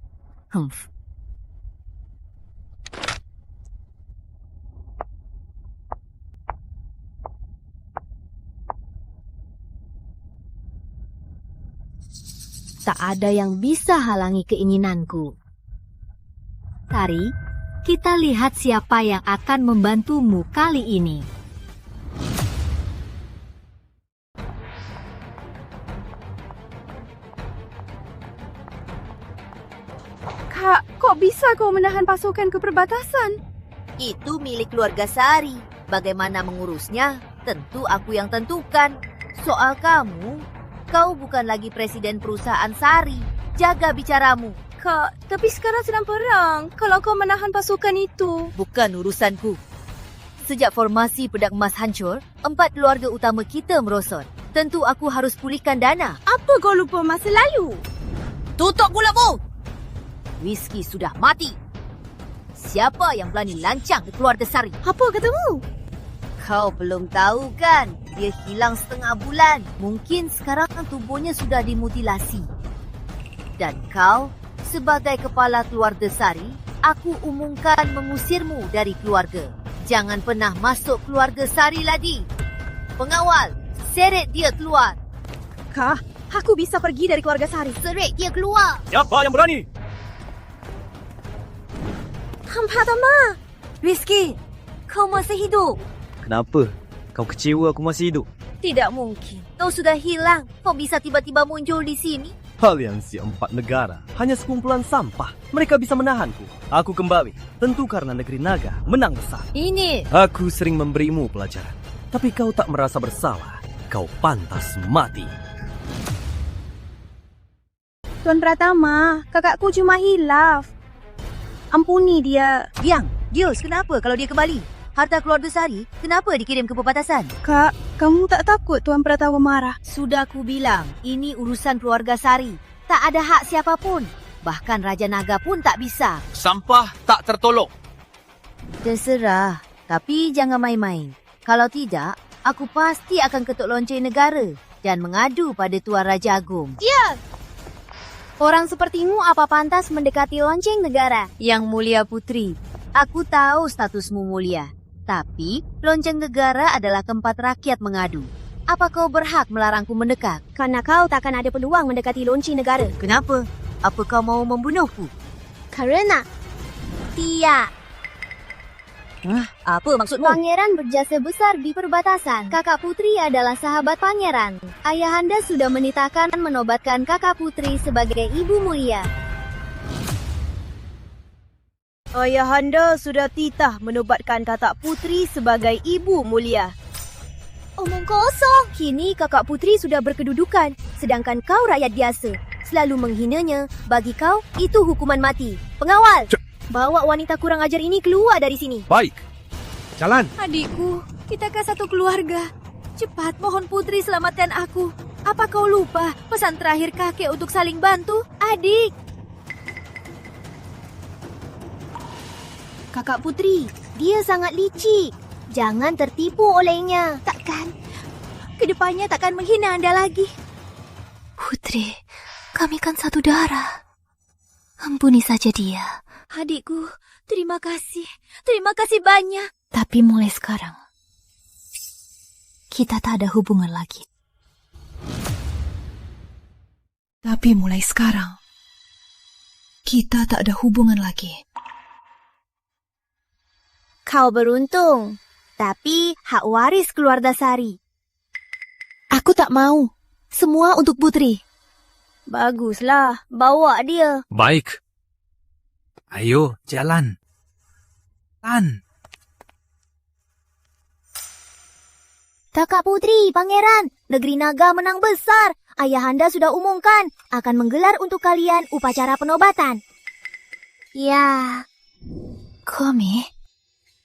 Tak ada yang bisa halangi keinginanku. Sari, kita lihat siapa yang akan membantumu kali ini. Kak, kok bisa kau menahan pasukan ke perbatasan? Itu milik keluarga Sari. Bagaimana mengurusnya, tentu aku yang tentukan. Soal kamu, kau bukan lagi presiden perusahaan Sari. Jaga bicaramu. Kak, tapi sekarang sedang perang. Kalau kau menahan pasukan itu... Bukan urusanku. Sejak formasi pedang emas hancur, 4 keluarga utama kita merosot. Tentu aku harus pulihkan dana. Apa kau lupa masa lalu? Tutup mulutmu! Whisky sudah mati. Siapa yang berani lancang ke keluarga Sari? Apa katamu? Kau belum tahu kan? Dia hilang setengah bulan. Mungkin sekarang tubuhnya sudah dimutilasi. Dan kau, sebagai kepala keluarga Sari, aku umumkan mengusirmu dari keluarga. Jangan pernah masuk keluarga Sari lagi. Pengawal, seret dia keluar. Kak, aku bisa pergi dari keluarga Sari. Seret dia keluar. Siapa yang berani? Hampatama! Rizky, kau masih hidup. Kenapa? Kau kecewa aku masih hidup? Tidak mungkin. Kau sudah hilang. Kau bisa tiba-tiba muncul di sini? Aliansi 4 negara hanya sekumpulan sampah. Mereka bisa menahanku. Aku kembali. Tentu karena negeri naga menang besar. Ini. Aku sering memberimu pelajaran. Tapi kau tak merasa bersalah. Kau pantas mati. Tuan Pratama, kakakku cuma hilaf. Ampuni dia. Diam. Dius, kenapa kalau dia kembali? Harta keluarga Sari, kenapa dikirim ke perbatasan? Kak, kamu tak takut Tuan Pratama marah? Sudah ku bilang, ini urusan keluarga Sari. Tak ada hak siapapun. Bahkan Raja Naga pun tak bisa. Sampah tak tertolong. Terserah. Tapi jangan main-main. Kalau tidak, aku pasti akan ketuk lonceng negara dan mengadu pada Tuan Raja Agung. Ya! Orang sepertimu apa pantas mendekati lonceng negara? Yang mulia putri, aku tahu statusmu mulia. Tapi, lonceng negara adalah tempat rakyat mengadu. Apa kau berhak melarangku mendekat? Karena kau takkan ada peluang mendekati lonceng negara. Kenapa? Apa kau mau membunuhku? Karena... Tidak. Apa maksudmu? Pangeran berjasa besar di perbatasan. Kakak Putri adalah sahabat pangeran. Ayahanda sudah menitahkan menobatkan kakak Putri sebagai ibu mulia. Ayahanda sudah titah menobatkan kakak Putri sebagai ibu mulia. Omong kosong. Kini kakak Putri sudah berkedudukan, sedangkan kau rakyat biasa. Selalu menghinanya. Bagi kau, itu hukuman mati. Pengawal! Bawa wanita kurang ajar ini keluar dari sini. Baik. Jalan. Adikku, kita kan satu keluarga. Cepat, mohon Putri selamatkan aku. Apa kau lupa pesan terakhir kakek untuk saling bantu? Adik. Kakak Putri, dia sangat licik. Jangan tertipu olehnya. Takkan. Kedepannya takkan menghina Anda lagi. Putri, kami kan satu darah. Ampuni saja dia. Adikku, terima kasih. Terima kasih banyak. Tapi mulai sekarang, kita tak ada hubungan lagi. Tapi mulai sekarang, kita tak ada hubungan lagi. Kau beruntung, tapi hak waris keluarga Sari. Aku tak mau. Semua untuk Putri. Baguslah, bawa dia. Baik. Ayo, jalan. Tan. Kakak Putri, Pangeran, negeri naga menang besar. Ayahanda sudah umumkan akan menggelar untuk kalian upacara penobatan. Ya, Komi?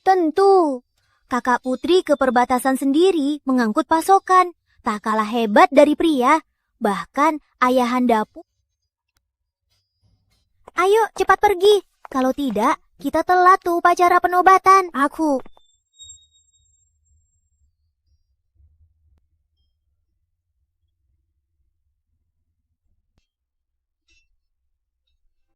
Tentu. Kakak Putri ke perbatasan sendiri mengangkut pasokan. Tak kalah hebat dari pria. Bahkan ayahanda pun. Ayo, cepat pergi. Kalau tidak, kita telat tuh upacara penobatan. Aku